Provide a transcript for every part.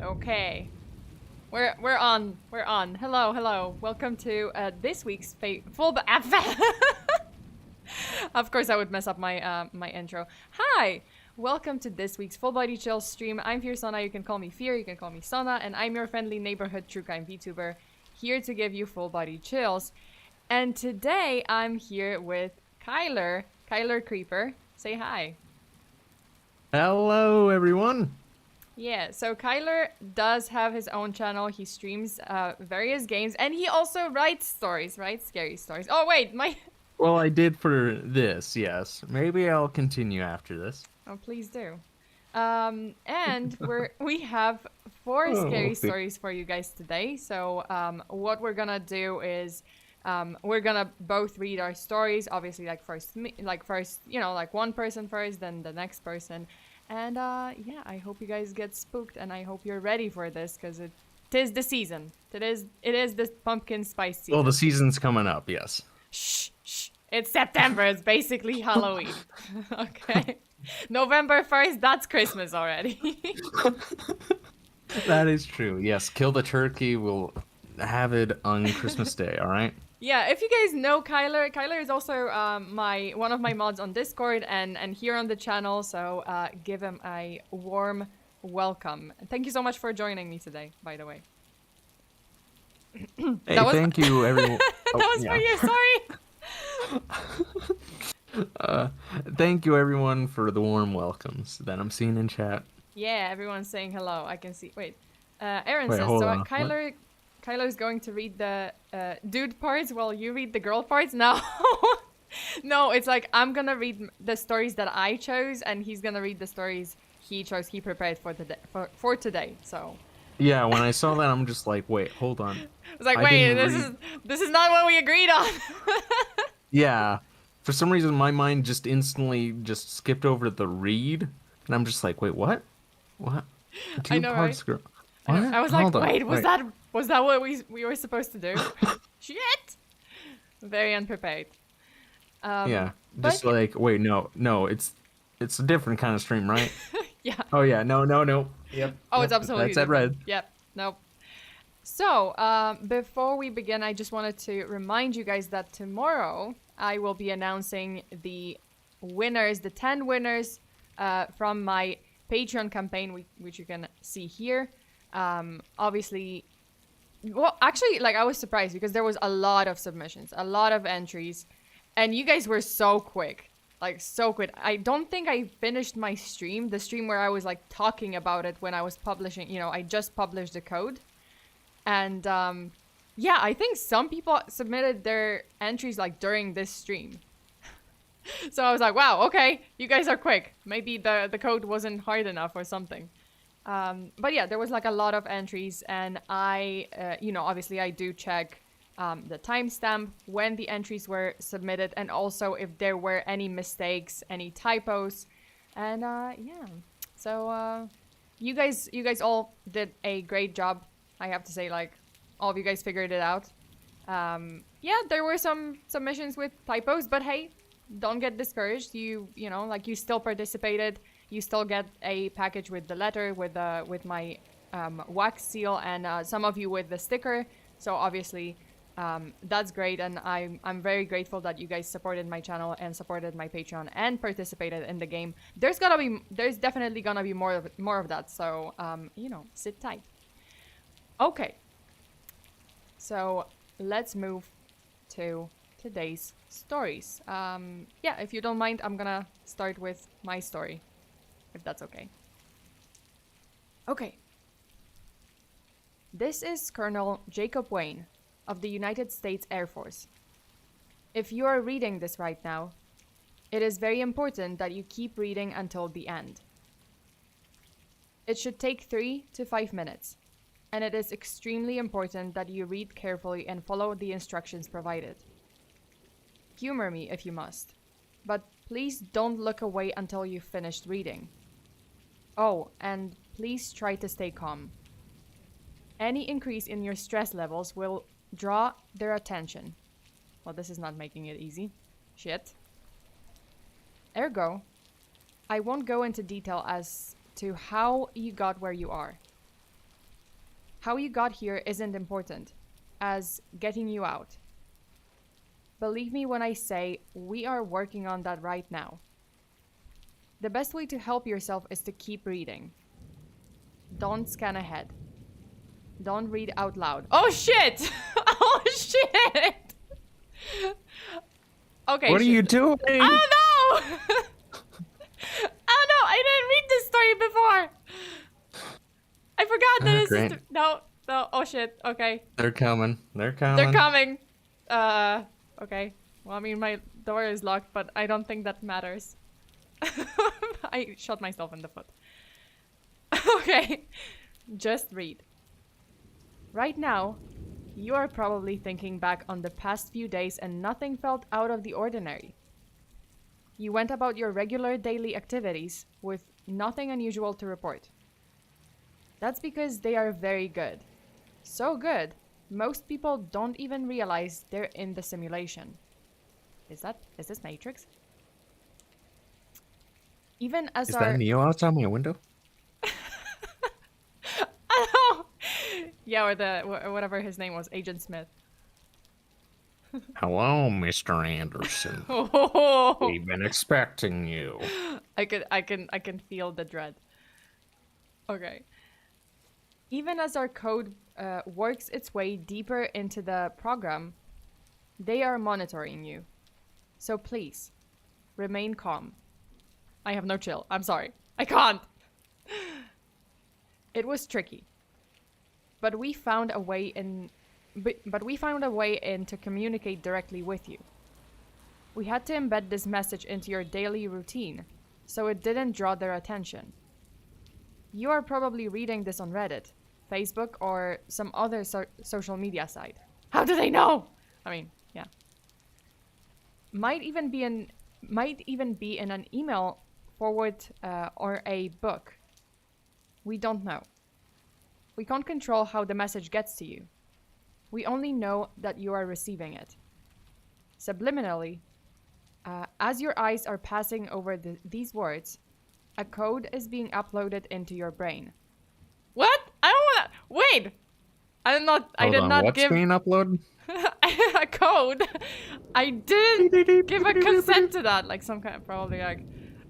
Okay. We're on. We're on. Hello. Welcome to this week's full. Of course, I would mess up my my intro. Hi. Welcome to this week's Full Body Chill stream. I'm FEARSONA. You can call me Fear. You can call me Sona, and I'm your friendly neighborhood true crime VTuber, here to give you full body chills. And today I'm here with Kyler Creeper. Say hi. Hello, everyone. Yeah, so Kyler does have his own channel. He streams various games, and he also writes stories, right? Scary stories. Oh, wait, Well, I did for this, yes. Maybe I'll continue after this. Oh, please do. And we have four scary stories for you guys today. So what we're gonna do is we're gonna both read our stories. Obviously, like first, you know, like one person first, then the next person. And yeah, I hope you guys get spooked, and I hope you're ready for this, because it is the season. It is the pumpkin spice season. Well, the season's coming up, yes. Shh. It's September. It's basically Halloween. Okay. November 1st, that's Christmas already. That is true. Yes, kill the turkey. We'll have it on Christmas Day, all right? Yeah, if you guys know Kyler is also one of my mods on Discord and here on the channel, so give him a warm welcome. Thank you so much for joining me today, by the way. Hey, thank you, everyone. That was for you, sorry. Thank you, everyone, for the warm welcomes that I'm seeing in chat. Yeah, everyone's saying hello. I can see. Wait, Aaron says hold so. on. Kyler's going to read the dude parts while you read the girl parts. No, no, it's like I'm gonna read the stories that I chose, and he's gonna read the stories he chose. He prepared for today. So. Yeah, when I saw that, I'm just like, wait, hold on. I was like, wait, this is not what we agreed on. Yeah, for some reason my mind just instantly just skipped over the read, and I'm just like, wait, what? I know, right? Girl. I was like, wait, was wait. that what we were supposed to do? Shit! Very unprepared. Yeah, just like, wait, no, it's a different kind of stream, right? Yeah. Oh yeah, no. Yep. Oh, yep, it's absolutely that's that red. Yep. Nope. So, before we begin, I just wanted to remind you guys that tomorrow I will be announcing the 10 winners from my Patreon campaign, which you can see here. Obviously, well, actually, like, I was surprised because there was a lot of submissions, a lot of entries, and you guys were so quick. Like, so quick. I don't think I finished my stream, the stream where I was, like, talking about it when I was publishing, you know, I just published the code. And, yeah, I think some people submitted their entries, like, during this stream. So I was like, wow, okay, you guys are quick. Maybe the code wasn't hard enough or something. But yeah, there was, like, a lot of entries, and I, you know, obviously I do check the timestamp when the entries were submitted, and also if there were any mistakes, any typos. And, yeah. So, you guys all did a great job. I have to say, like, all of you guys figured it out. Yeah, there were some submissions with typos, but hey, don't get discouraged. You know, like, you still participated. You still get a package with the letter, with my wax seal, and some of you with the sticker. So obviously, that's great, and I'm very grateful that you guys supported my channel and supported my Patreon and participated in the game. There's definitely gonna be more of that. So you know, sit tight. Okay, so let's move to today's stories. Yeah, if you don't mind, I'm gonna start with my story, if that's okay. Okay. This is Colonel Jacob Wayne of the United States Air Force. If you are reading this right now, it is very important that you keep reading until the end. It should take 3 to 5 minutes. And it is extremely important that you read carefully and follow the instructions provided. Humor me if you must, but please don't look away until you've finished reading. Oh, and please try to stay calm. Any increase in your stress levels will draw their attention. Well, this is not making it easy. Shit. Ergo, I won't go into detail as to how you got where you are. How you got here isn't important as getting you out. Believe me when I say we are working on that right now. The best way to help yourself is to keep reading. Don't scan ahead. Don't read out loud. Oh shit! Oh shit! Okay. What are you doing? Oh no! Oh no! I didn't read this story before. I forgot that this is no. Oh shit. Okay. They're coming. They're coming. Okay. Well, I mean, my door is locked, but I don't think that matters. I shot myself in the foot. Okay. Just read. Right now, you are probably thinking back on the past few days and nothing felt out of the ordinary. You went about your regular daily activities with nothing unusual to report. That's because they are very good. So good, most people don't even realize they're in the simulation. Is this Matrix? Even as Is that Neo outside my window? Oh! Yeah, or whatever his name was, Agent Smith. Hello, Mr. Anderson. Oh. We've been expecting you. I can feel the dread. Okay. Even as our code works its way deeper into the program, they are monitoring you. So please, remain calm. I have no chill. I'm sorry. I can't. It was tricky. But we found a way in to communicate directly with you. We had to embed this message into your daily routine, so it didn't draw their attention. You are probably reading this on Reddit, Facebook, or some other social media site. How do they know? I mean, yeah. Might even be in an email forward or a book. We don't know. We can't control how the message gets to you. We only know that you are receiving it. Subliminally, as your eyes are passing over these words, a code is being uploaded into your brain. What? I don't wanna... Wait! I did not what's give... being uploaded? a code. I didn't give a consent to that. Like some kind of probably like...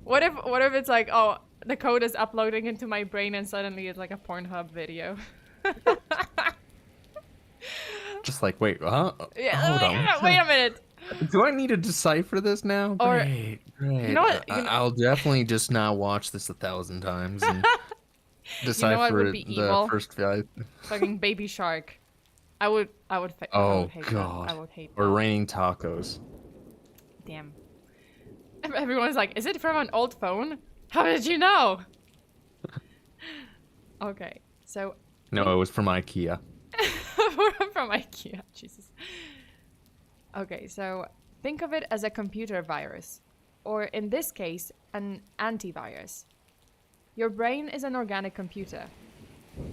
What if it's like, oh, the code is uploading into my brain and suddenly it's like a Pornhub video. Just like, wait, huh? Yeah, Hold on. wait a minute. Do I need to decipher this now? Or, Great. You know what? I'll definitely just now watch this 1,000 times and decipher you know what would be the evil? first 5. Fucking Baby Shark. I would hate God. that. I would hate Or that. raining tacos. Damn. Everyone's like, is it from an old phone? How did you know? Okay, so... No, it was from IKEA. From IKEA, Jesus. Okay, so think of it as a computer virus, or in this case, an antivirus. Your brain is an organic computer,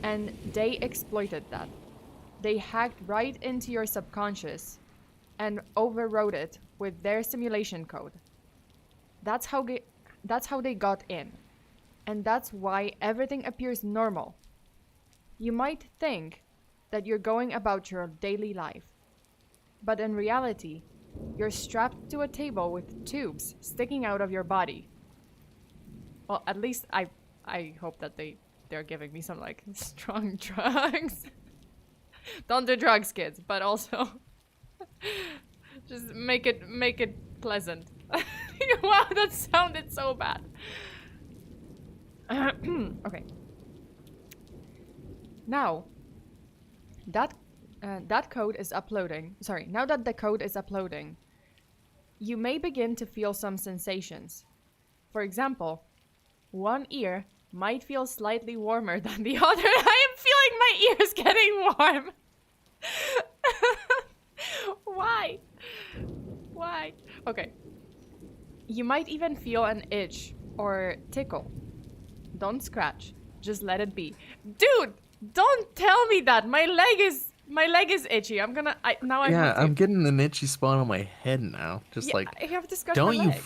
and they exploited that. They hacked right into your subconscious and overrode it with their simulation code. That's how they got in, and that's why everything appears normal. You might think that you're going about your daily life, but in reality, you're strapped to a table with tubes sticking out of your body. Well, at least I hope that they're giving me some like strong drugs. Don't do drugs, kids, but also just make it pleasant. Wow, that sounded so bad. Okay. Now that code is uploading. Sorry, now that the code is uploading, you may begin to feel some sensations. For example, one ear might feel slightly warmer than the other. I am feeling my ears getting warm. Why? Why? Okay. You might even feel an itch or tickle. Don't scratch. Just let it be. Dude, don't tell me that. My leg is itchy. I'm getting an itchy spot on my head now. Just like, I have to scratch my leg.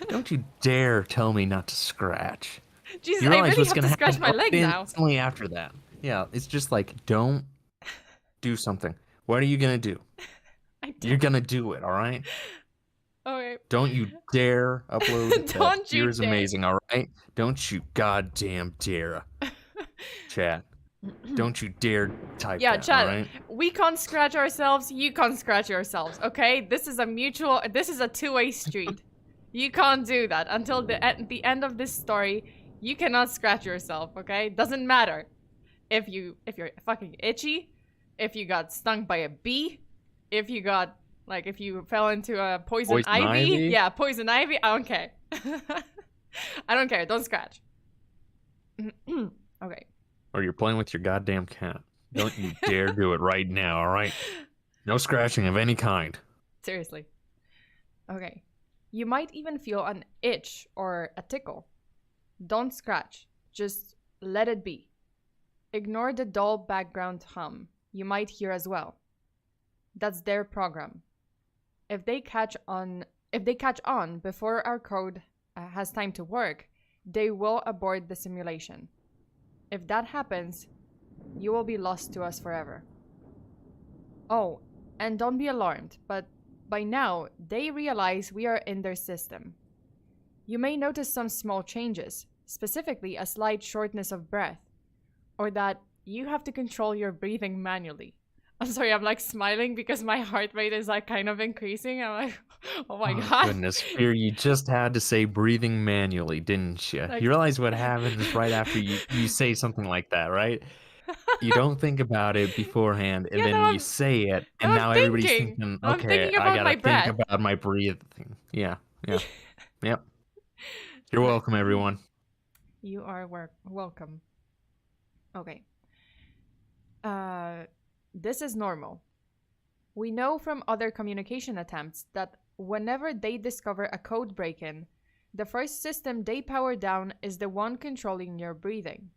Don't you dare tell me not to scratch. Jesus, You I realize really what's have gonna to scratch happen my leg now. instantly after that. Yeah, it's just like, don't do something. What are you gonna do? I You're don't. gonna do it, all right? Okay. Don't you dare upload that. Don't Fear you is dare. amazing, all right? Don't you goddamn dare, chat. Don't you dare type Yeah, that, all chat. right? We can't scratch ourselves. You can't scratch yourselves. Okay, this is a mutual. This is a two-way street. You can't do that until at the end of this story. You cannot scratch yourself. Okay, doesn't matter if you're fucking itchy, if you got stung by a bee, if you got if you fell into a poison Poison ivy. ivy? Yeah, poison ivy. I don't care. I don't care. Don't scratch. Okay. Or you're playing with your goddamn cat. Don't you dare do it right now, all right? No scratching of any kind. Seriously. Okay. You might even feel an itch or a tickle. Don't scratch. Just let it be. Ignore the dull background hum you might hear as well. That's their program. If they catch on before our code has time to work, they will abort the simulation. If that happens, you will be lost to us forever. Oh, and don't be alarmed, but by now, they realize we are in their system. You may notice some small changes, specifically a slight shortness of breath, or that you have to control your breathing manually. I'm sorry, I'm like smiling because my heart rate is like kind of increasing. I'm like, oh my god. Goodness, Fear, you just had to say breathing manually, didn't you? Like- You realize what happens right after you say something like that, right? You don't think about it beforehand, and Yeah, then no, you say it, and I'm now everybody's thinking. thinking, I'm okay, thinking I about gotta my think breath. about my breathing. Yeah, yep. You're welcome, everyone. You are welcome. Okay. This is normal. We know from other communication attempts that whenever they discover a code break-in, the first system they power down is the one controlling your breathing.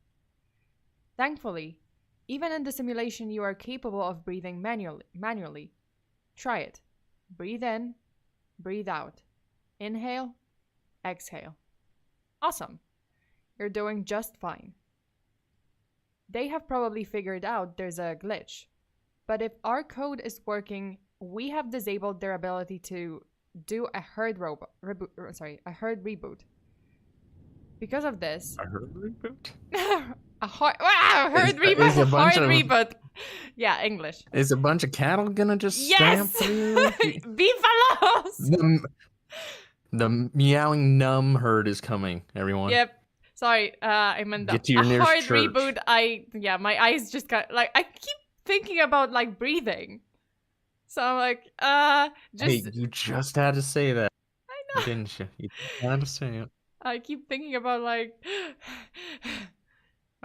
Thankfully, even in the simulation you are capable of breathing manually. Try it. Breathe in, breathe out. Inhale, exhale. Awesome. You're doing just fine. They have probably figured out there's a glitch. But if our code is working, we have disabled their ability to do a hard reboot. Because of this, A herd reboot? hard reboot. Yeah, English. Is a bunch of cattle gonna just Yes! stamp through? Beefaloes! The meowing numb herd is coming, everyone. Yep. Sorry, I meant Get that. to your A nearest hard church. reboot, my eyes just got, I keep thinking about, breathing. So I'm like, just... Hey, you just had to say that, I know. didn't you? You just had to say it. I keep thinking about,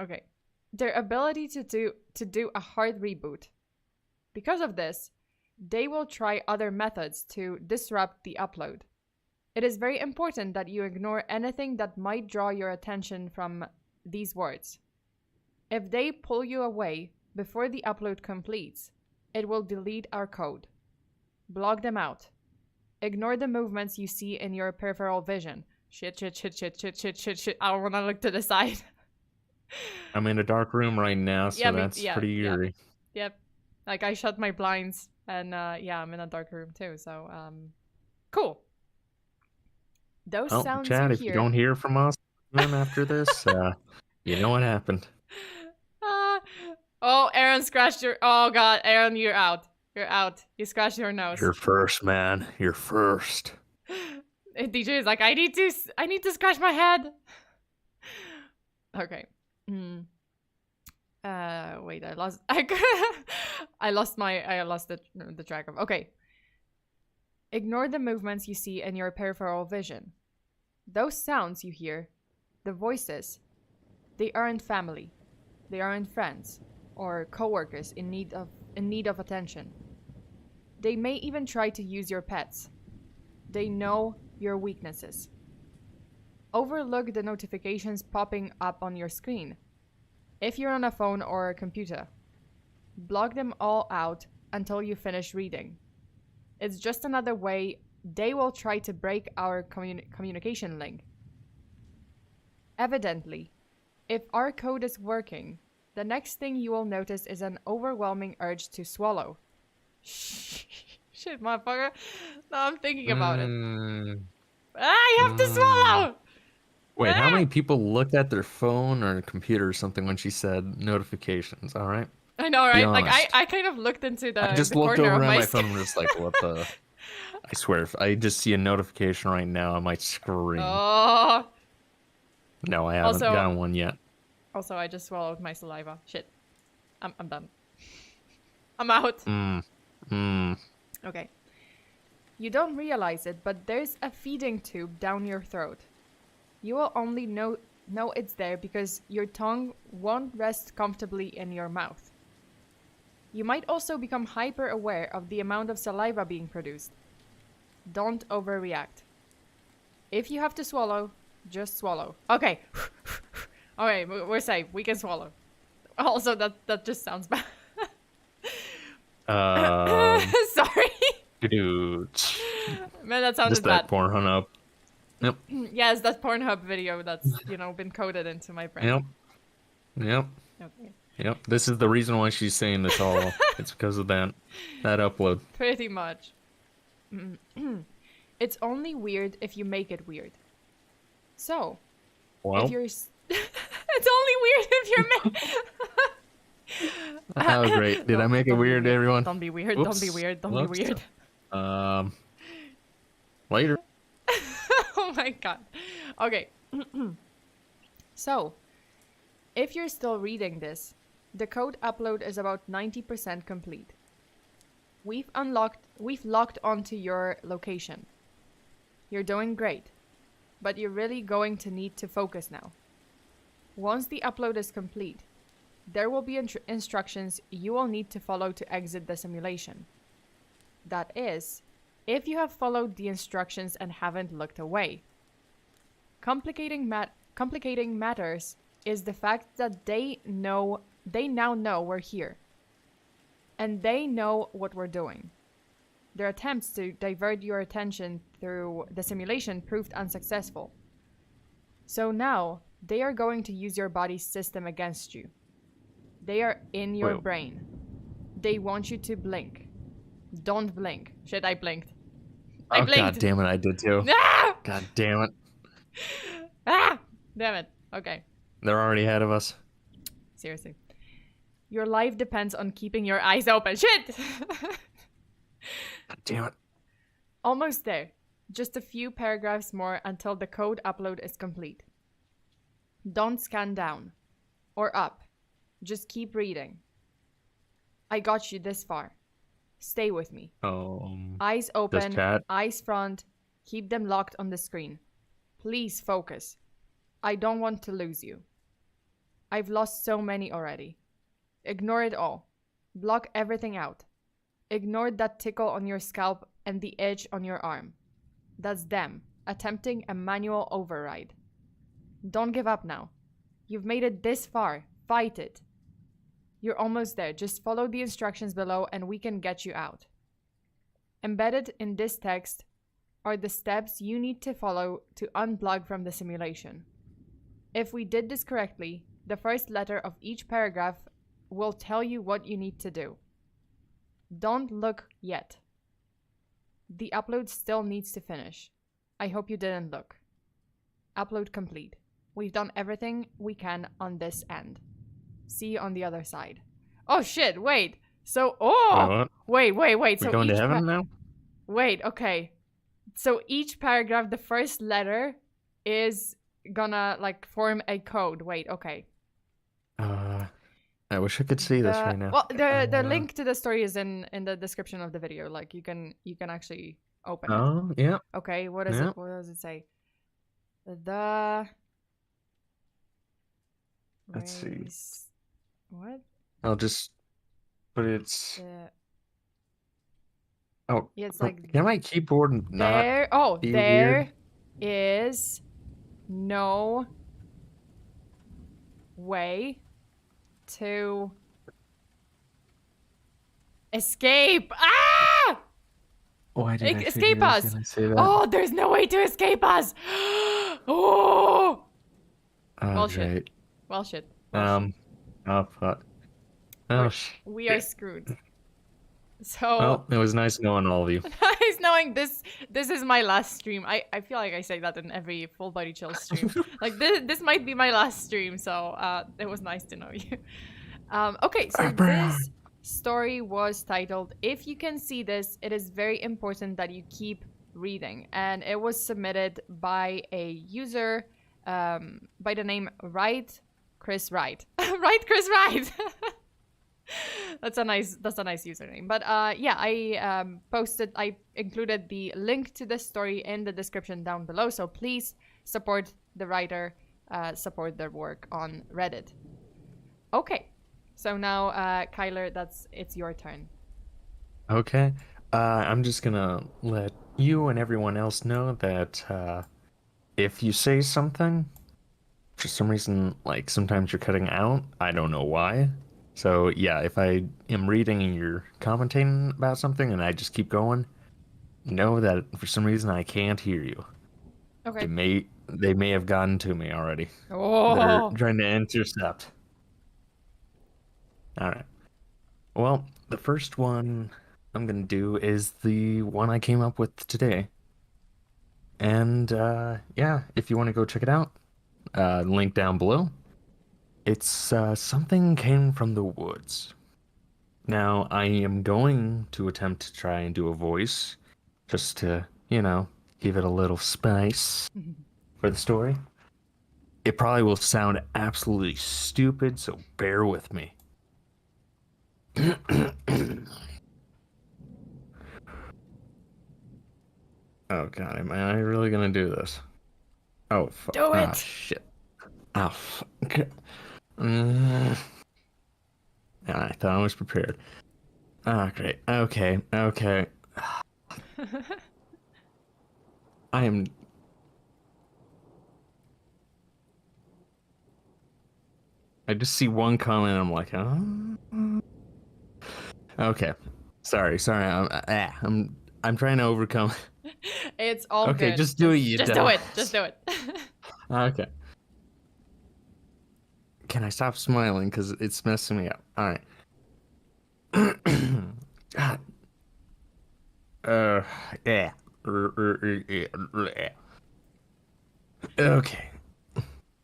Okay. Their ability to do a hard reboot. Because of this, they will try other methods to disrupt the upload. It is very important that you ignore anything that might draw your attention from these words. If they pull you away before the upload completes, it will delete our code. Block them out. Ignore the movements you see in your peripheral vision. Shit. I don't want to look to the side. I'm in a dark room right now, so that's pretty eerie. Yep. I shut my blinds and I'm in a dark room too, so cool. Those sounds Chad, you if you hear. don't hear from us after this, you know what happened. Oh, Aaron scratched your... Oh god, Aaron, you're out. You're out. You scratched your nose. You're first, man. You're first. DJ is like, I need to scratch my head. Okay. Wait, I lost the track of... Okay. Ignore the movements you see in your peripheral vision. Those sounds you hear, the voices, they aren't family. They aren't friends or coworkers in need of attention. They may even try to use your pets. They know your weaknesses. Overlook the notifications popping up on your screen. If you're on a phone or a computer, block them all out until you finish reading. It's just another way they will try to break our communication link. Evidently, if our code is working, The next thing you will notice is an overwhelming urge to swallow. Shit, motherfucker. Now I'm thinking about it. I have to swallow! Wait, how many people looked at their phone or computer or something when she said notifications? All right. I know, Be right? Like, honest. I kind of looked into I just the looked corner over of at my my phone screen. and just like, what the? I swear, if I just see a notification right now, I might scream. Oh. No, I haven't Also- gotten one yet. Also, I just swallowed my saliva. Shit. I'm done. I'm out. Okay. You don't realize it, but there's a feeding tube down your throat. You will only know it's there because your tongue won't rest comfortably in your mouth. You might also become hyper aware of the amount of saliva being produced. Don't overreact. If you have to swallow, just swallow. Okay. Okay, we're safe. We can swallow. Also, that just sounds bad. Sorry. Dude. Man, that sounded Just that bad. Pornhub. Yep. Yes, that Pornhub video that's, been coded into my brain. Yep. Yep. Okay. Yep. This is the reason why she's saying this all. It's because of that upload. Pretty much. It's only weird if you make it weird. So, Well, if you're... It's only weird if you're... oh great. Did I make it Don't be weird, everyone? Don't be weird. Whoops. Don't be weird. Don't Whoops. be weird. Later. Oh my god. Okay. So, if you're still reading this, the code upload is about 90% complete. We've locked onto your location. You're doing great, but you're really going to need to focus now. Once the upload is complete, there will be instructions you will need to follow to exit the simulation. That is, if you have followed the instructions and haven't looked away. Complicating matters is the fact that they now know we're here. And they know what we're doing. Their attempts to divert your attention through the simulation proved unsuccessful. So now, they are going to use your body's system against you. They are in your brain. They want you to blink. Don't blink. Shit, I blinked. I blinked. God damn it, I did too. Ah! God damn it. Ah! Damn it. Okay. They're already ahead of us. Seriously. Your life depends on keeping your eyes open. Shit! God damn it. Almost there. Just a few paragraphs more until the code upload is complete. Don't scan down. Or up. Just keep reading. I got you this far. Stay with me. Eyes open, chat? eyes front. Keep them locked on the screen. Please focus. I don't want to lose you. I've lost so many already. Ignore it all. Block everything out. Ignore that tickle on your scalp and the edge on your arm. That's them, attempting a manual override. Don't give up now. You've made it this far. Fight it. You're almost there. Just follow the instructions below and we can get you out. Embedded in this text are the steps you need to follow to unplug from the simulation. If we did this correctly, the first letter of each paragraph will tell you what you need to do. Don't look yet. The upload still needs to finish. I hope you didn't look. Upload complete. We've done everything we can on this end. See you on the other side. Oh shit, wait. So, wait. We're So going to each heaven now? Wait, okay. So each paragraph, the first letter is gonna like form a code. Wait, okay. I wish I could see this right now. Well, the link to the story is in the description of the video. Like you can actually open it. Oh, yeah. Okay, what is it? What does it say? Let's see. What? I'll just put it. Oh, Yeah, it's like can my keyboard not there. Oh, be there weird? is no way to escape. Ah! Why did I Escape figure I was us. gonna say that? Oh, there's no way to escape us. Oh. Oh, Well, great. shit. Well, shit. Oh, fuck. Oh, We're, shit. we are screwed. So Well, it was nice knowing all of you. nice knowing this is my last stream. I feel like I say that in every full body chill stream. Like this might be my last stream, so it was nice to know you. Okay, so this story was titled "If You Can See This, It Is Very Important That You Keep Reading," and it was submitted by a user by the name Right Chris Wright. Right Chris Wright. That's a nice username. But yeah, I included the link to this story in the description down below, so please support the writer, support their work on Reddit. Okay, so now Kyler, it's your turn. Okay. I'm just gonna let you and everyone else know that if you say something, for some reason, like sometimes you're cutting out. I don't know why. So yeah, if I am reading and you're commentating about something and I just keep going, know that for some reason I can't hear you. Okay. They may have gotten to me already. They're Oh. trying to intercept. All right. Well, the first one I'm gonna do is the one I came up with today. And yeah, if you want to go check it out, link down below. It's something came from the woods. Now, I am going to attempt to try and do a voice just to, give it a little spice for the story. It probably will sound absolutely stupid, so bear with me. Oh god, am I really gonna do this? Oh fuck. Do Ah, it. shit. Oh fuck. Mm. I thought I was prepared. Ah, great. Okay. I am. I just see one comment and I'm like, huh? Okay. Sorry. I'm trying to overcome. It's all Okay, good. just do it, you Just do it. dumbass. Just do it. Okay. Can I stop smiling? Because it's messing me up. All right. God. Yeah. Okay.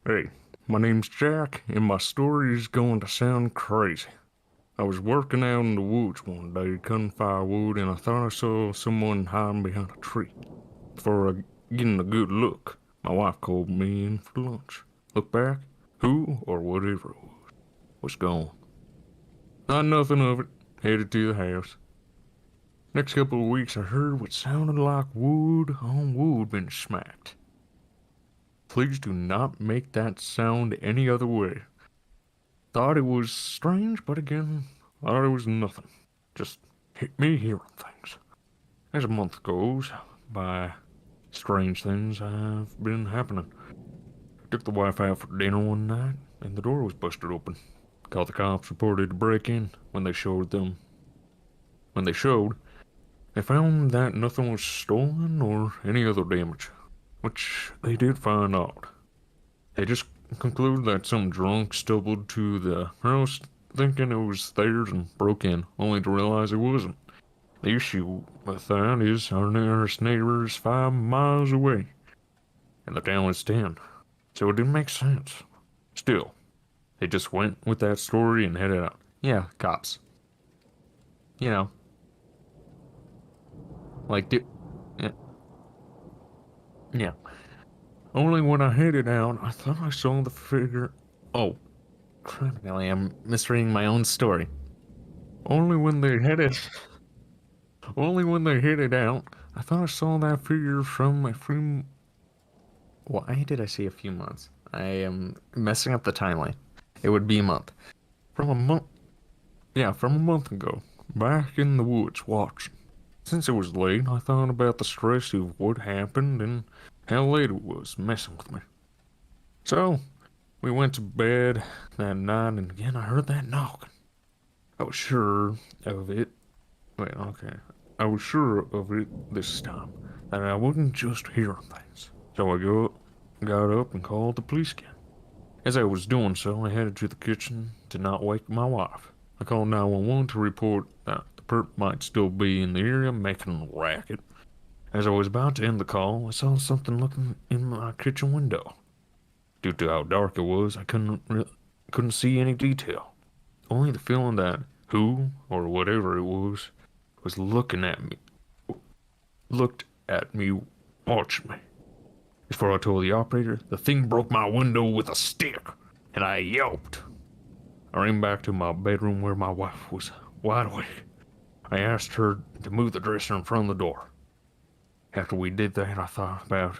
Hey, my name's Jack, and my story is going to sound crazy. I was working out in the woods one day, cutting firewood, and I thought I saw someone hiding behind a tree. Before getting a good look, my wife called me in for lunch. Look back, who or whatever it was gone. Thought nothing of it, headed to the house. Next couple of weeks, I heard what sounded like wood on wood being smacked. Please do not make that sound any other way. Thought it was strange, but again, thought it was nothing. Just hit me hearing things. As a month goes by, strange things have been happening. Took the wife out for dinner one night, and the door was busted open. Called the cops, reported a break-in. When they showed, they found that nothing was stolen or any other damage, which they did find out. They just concluded that some drunk stumbled to the house thinking it was theirs and broke in, only to realize it wasn't. The issue with that is our nearest neighbor is 5 miles away, and the town is 10, so it didn't make sense. Still, they just went with that story and headed out. Yeah, cops. You know. Like, yeah. Yeah. Only when I headed out, I thought I saw the figure. Oh, criminally, I'm misreading my own story. Only when they headed. Only when they headed out, I thought I saw that figure from a few. Why did I say a few months? I am messing up the timeline. It would be a month. From a month. Yeah, from a month ago. Back in the woods watching. Since it was late, I thought about the stress of what happened and how late it was messing with me. So, we went to bed that night, and again I heard that knocking. I was sure of it. Wait, okay. I was sure of it this time, that I wasn't just hearing things. So I got up and called the police again. As I was doing so, I headed to the kitchen to not wake my wife. I called 911 to report that the perp might still be in the area making a racket. As I was about to end the call, I saw something looking in my kitchen window. Due to how dark it was, I couldn't see any detail. Only the feeling that who, or whatever it was looking at me. Looked at me, watching me. Before I told the operator, the thing broke my window with a stick, and I yelped. I ran back to my bedroom where my wife was wide awake. I asked her to move the dresser in front of the door. After we did that, I thought about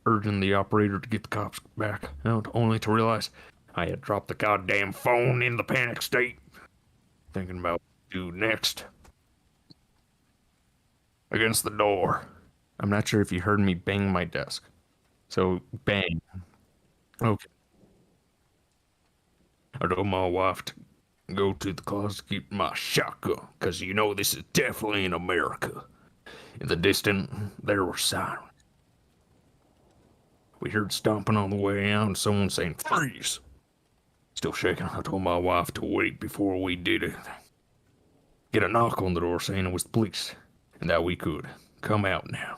urging the operator to get the cops back out, only to realize I had dropped the goddamn phone in the panic state. Thinking about what to do next. Against the door. I'm not sure if you heard me bang my desk. So, bang. Okay. I told my wife to go to the closet to get my shotgun, because you know this is definitely in America. In the distance, there were sirens. We heard stomping on the way out and someone saying, "Freeze!" Still shaking, I told my wife to wait before we did anything. Get a knock on the door saying it was the police, and that we could come out now.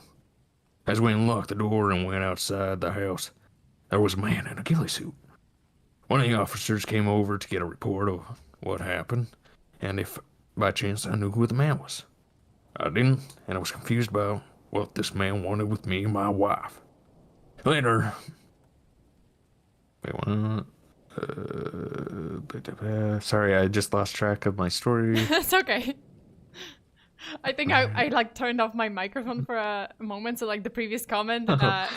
As we unlocked the door and went outside the house, there was a man in a ghillie suit. One of the officers came over to get a report of what happened, and if by chance I knew who the man was. I didn't, and I was confused about what this man wanted with me and my wife. Later... Wait, what? Sorry, I just lost track of my story. It's okay. I think I like turned off my microphone for a moment, so like the previous comment,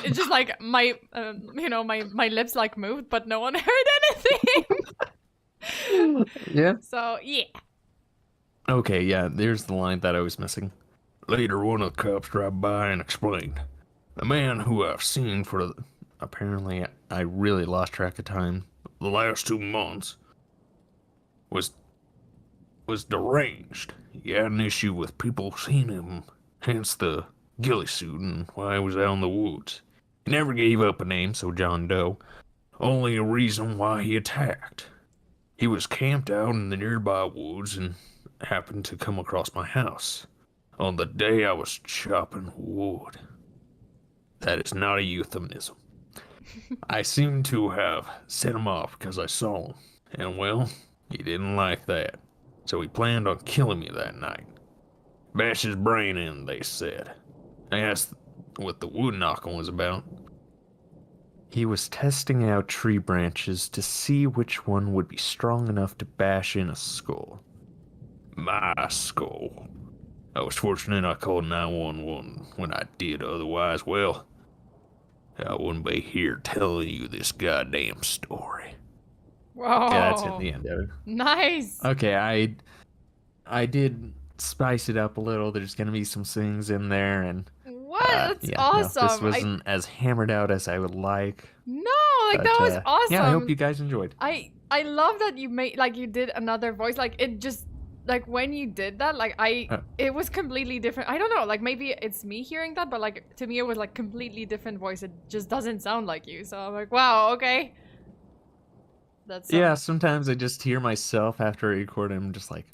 it's just like my my lips like moved, but no one heard anything. Yeah. So yeah. Okay, yeah, there's the line that I was missing. Later, one of the cops dropped by and explained. The man who I've seen for apparently I really lost track of time. The last 2 months was deranged. He had an issue with people seeing him, hence the ghillie suit and why he was out in the woods. He never gave up a name, so John Doe. Only a reason why he attacked. He was camped out in the nearby woods and happened to come across my house on the day I was chopping wood. That is not a euphemism. I seem to have set him off because I saw him, and well, he didn't like that, so he planned on killing me that night. Bash his brain in, they said. I asked what the wood knocking was about. He was testing out tree branches to see which one would be strong enough to bash in a skull. My skull. I was fortunate I called 911 when I did, otherwise, well, I wouldn't be here telling you this goddamn story. Whoa. Yeah, that's in the end of it. Nice. Okay, I did spice it up a little. There's gonna be some things in there, and What? That's awesome. No, this wasn't as hammered out as I would like. No, like that was awesome. Yeah, I hope you guys enjoyed. I love that you made you did another voice. Like it just when you did that, it was completely different. I don't know, like maybe it's me hearing that, but like to me it was like completely different voice. It just doesn't sound like you. So I'm like, wow, okay. That's yeah, sometimes I just hear myself after I record and I'm just like,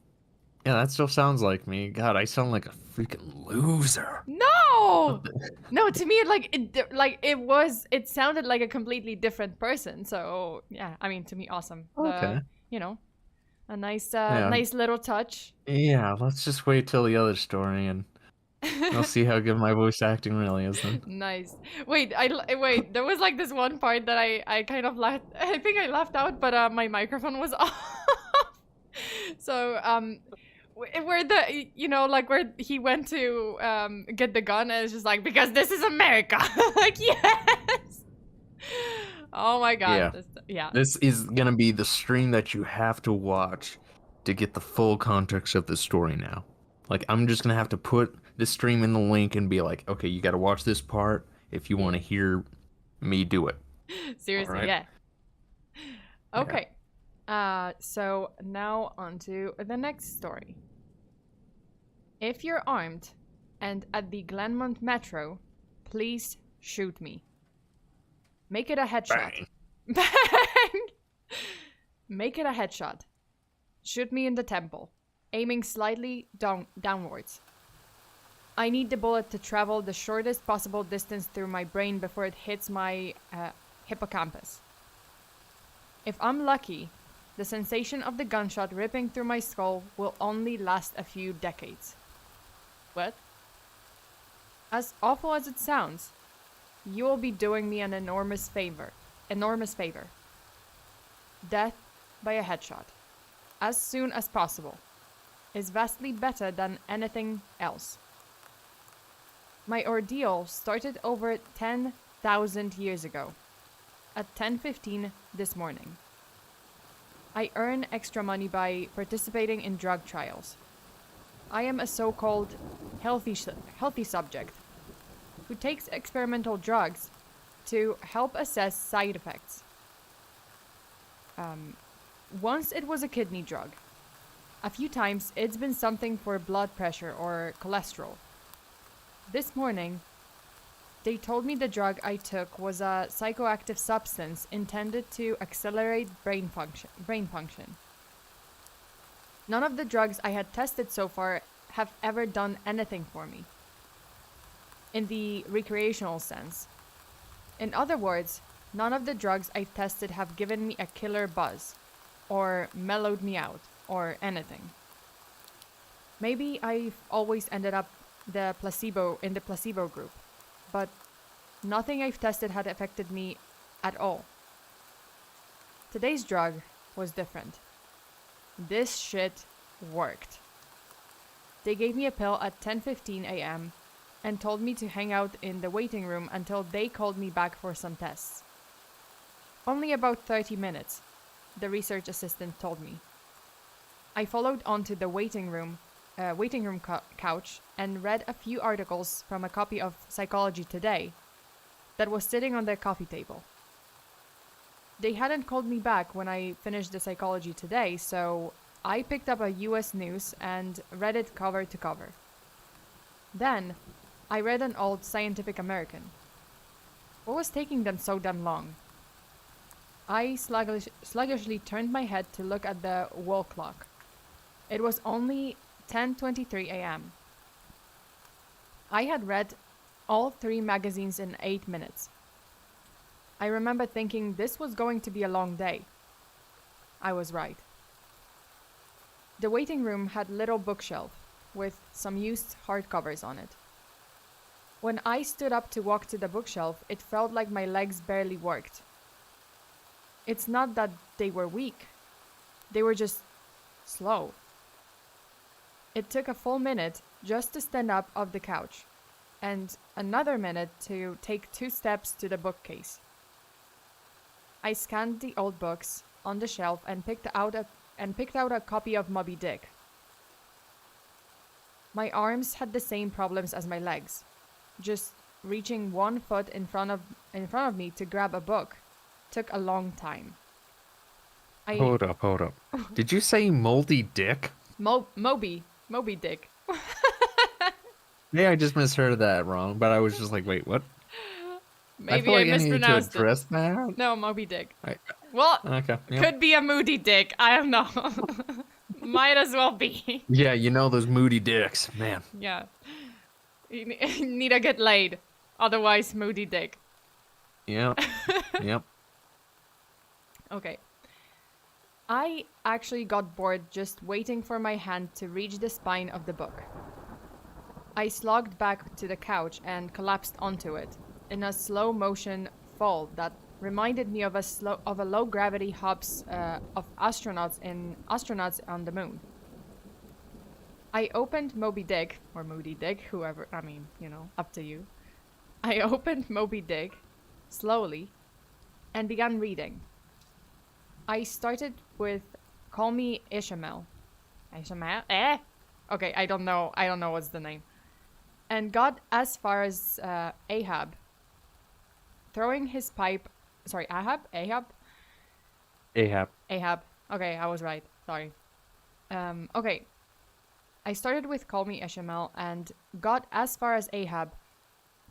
yeah, that still sounds like me. God, I sound like a freaking loser. No! No, to me it sounded like a completely different person. So yeah, I mean to me awesome. Okay. A nice nice little touch. Yeah, let's just wait till the other story and I'll see how good my voice acting really is then. Nice. Wait, wait. There was like this one part that I kind of laughed. I think I laughed out, but my microphone was off. So where where he went to get the gun, and it's just like, because this is America. Like, yes. Oh my god. Yeah. This is gonna be the stream that you have to watch to get the full context of the story now. Like, I'm just gonna have to put the stream in the link and be like, okay, you gotta watch this part if you want to hear me do it. Seriously, right? Yeah. Okay. Yeah. So now on to the next story. If you're armed and at the Glenmont Metro, please shoot me. Make it a headshot. Bang. Bang! Make it a headshot. Shoot me in the temple, aiming slightly downwards. I need the bullet to travel the shortest possible distance through my brain before it hits my hippocampus. If I'm lucky, the sensation of the gunshot ripping through my skull will only last a few decades. What? As awful as it sounds, you will be doing me an enormous favor. Death by a headshot, as soon as possible, is vastly better than anything else. My ordeal started over 10,000 years ago, at 10:15 this morning. I earn extra money by participating in drug trials. I am a so-called healthy subject who takes experimental drugs to help assess side effects. Once it was a kidney drug. A few times it's been something for blood pressure or cholesterol. This morning, they told me the drug I took was a psychoactive substance intended to accelerate brain function. None of the drugs I had tested so far have ever done anything for me, in the recreational sense. In other words, none of the drugs I've tested have given me a killer buzz, or mellowed me out, or anything. Maybe I've always ended up in the placebo group, but nothing I've tested had affected me at all. Today's drug was different. This shit worked. They gave me a pill at 10:15 a.m. and told me to hang out in the waiting room until they called me back for some tests. Only about 30 minutes, the research assistant told me. I followed onto the waiting room couch and read a few articles from a copy of Psychology Today that was sitting on their coffee table. They hadn't called me back when I finished the Psychology Today, so I picked up a US News and read it cover to cover. Then, I read an old Scientific American. What was taking them so damn long? I sluggishly turned my head to look at the wall clock. It was only 10:23 a.m. I had read all 3 magazines in 8 minutes. I remember thinking this was going to be a long day. I was right. The waiting room had a little bookshelf with some used hardcovers on it. When I stood up to walk to the bookshelf, it felt like my legs barely worked. It's not that they were weak. They were just slow. It took a full minute just to stand up off the couch, and another minute to take 2 steps to the bookcase. I scanned the old books on the shelf and picked out a copy of Moby Dick. My arms had the same problems as my legs. Just reaching 1 foot in front of me to grab a book took a long time. Hold up. Did you say moldy dick? Moby Dick. Yeah, I just misheard that wrong, but I was just like, wait, what? Maybe I I mispronounced need to address that. No, Moby Dick. Right. Well, Okay. Yep. could be a moody dick. I don't know. Might as well be. Yeah, you know those moody dicks, man. Yeah. You need to get laid. Otherwise, moody dick. Yep. Yep. Okay. I actually got bored just waiting for my hand to reach the spine of the book. I slogged back to the couch and collapsed onto it in a slow motion fall that reminded me of a low gravity hops of astronauts on the moon. I opened Moby Dick, or Moody Dick, whoever, I mean, up to you. I opened Moby Dick slowly and began reading. I started with Call Me Ishmael. Ishmael? Okay, I don't know what's the name. And got as far as Ahab. Throwing his pipe... Sorry, Ahab? Ahab. Okay, I was right. Sorry. Okay. I started with Call Me Ishmael and got as far as Ahab,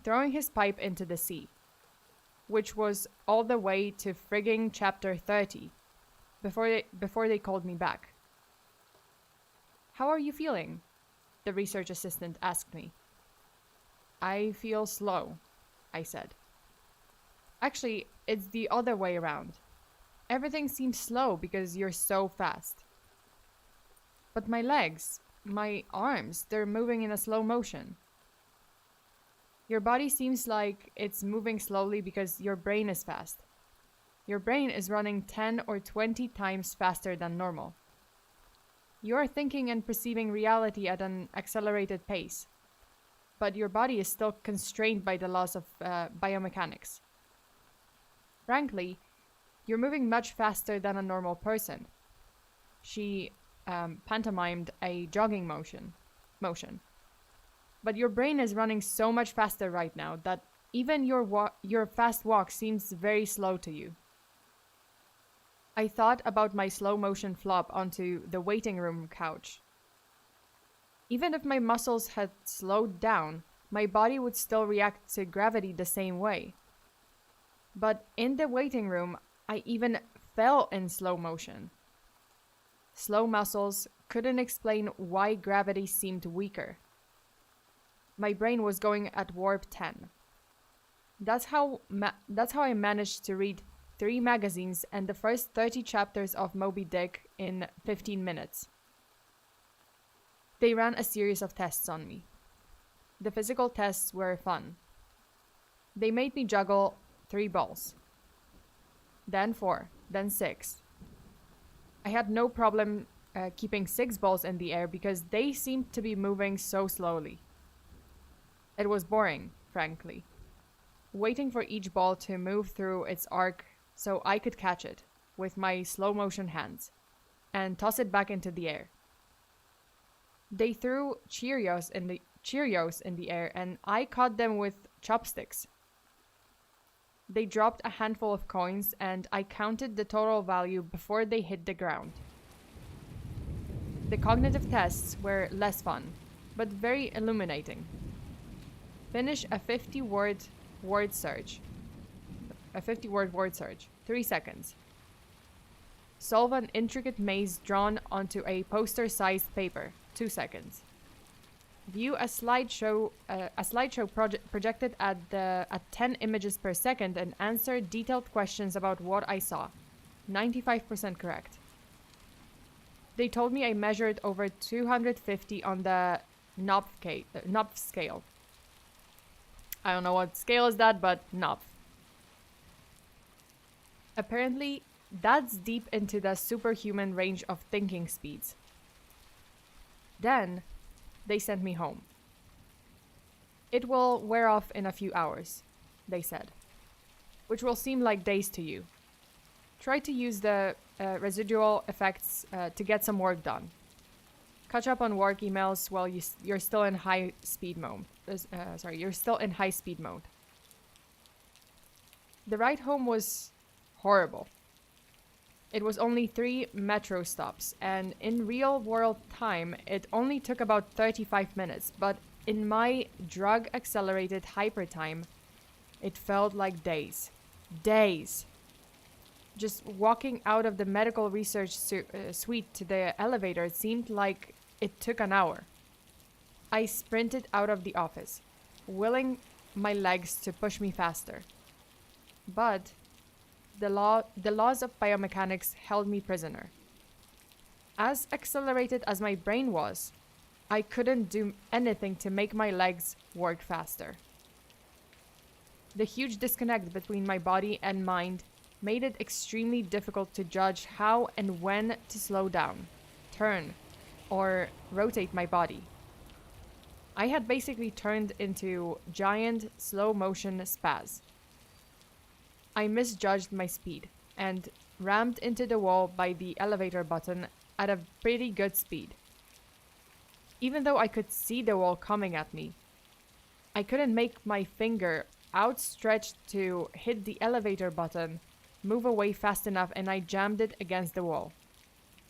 throwing his pipe into the sea, which was all the way to frigging chapter 30. before they called me back. "How are you feeling?" the research assistant asked me. "I feel slow," I said. "Actually, it's the other way around. Everything seems slow because you're so fast." "But my legs, my arms, they're moving in a slow motion." "Your body seems like it's moving slowly because your brain is fast. Your brain is running 10 or 20 times faster than normal. You're thinking and perceiving reality at an accelerated pace, but your body is still constrained by the laws of biomechanics. Frankly, you're moving much faster than a normal person." She pantomimed a jogging motion. "But your brain is running so much faster right now that even your fast walk seems very slow to you." I thought about my slow motion flop onto the waiting room couch. Even if my muscles had slowed down, my body would still react to gravity the same way. But in the waiting room, I even fell in slow motion. Slow muscles couldn't explain why gravity seemed weaker. My brain was going at warp 10. That's how I managed to read 3 magazines and the first 30 chapters of Moby Dick in 15 minutes. They ran a series of tests on me. The physical tests were fun. They made me juggle 3 balls. Then 4, then 6. I had no problem keeping 6 balls in the air because they seemed to be moving so slowly. It was boring, frankly, waiting for each ball to move through its arc so I could catch it with my slow motion hands and toss it back into the air. They threw Cheerios in the air and I caught them with chopsticks. They dropped a handful of coins and I counted the total value before they hit the ground. The cognitive tests were less fun, but very illuminating. Finish a 50-word word search. 3 seconds. Solve an intricate maze drawn onto a poster-sized paper. 2 seconds. View a slideshow projected at 10 images per second and answer detailed questions about what I saw. 95% correct. They told me I measured over 250 on the Knopf scale. I don't know what scale is that, but Knopf. Apparently, that's deep into the superhuman range of thinking speeds. Then, they sent me home. It will wear off in a few hours, they said, which will seem like days to you. Try to use the residual effects to get some work done. Catch up on work emails while you're still in high speed mode. The ride home was horrible. It was only 3 metro stops, and in real-world time, it only took about 35 minutes, but in my drug-accelerated hypertime, it felt like days. Days. Just walking out of the medical research suite to the elevator seemed like it took an hour. I sprinted out of the office, willing my legs to push me faster. But the laws of biomechanics held me prisoner. As accelerated as my brain was, I couldn't do anything to make my legs work faster. The huge disconnect between my body and mind made it extremely difficult to judge how and when to slow down, turn, or rotate my body. I had basically turned into giant slow-motion spaz. I misjudged my speed and rammed into the wall by the elevator button at a pretty good speed. Even though I could see the wall coming at me, I couldn't make my finger outstretched to hit the elevator button move away fast enough, and I jammed it against the wall.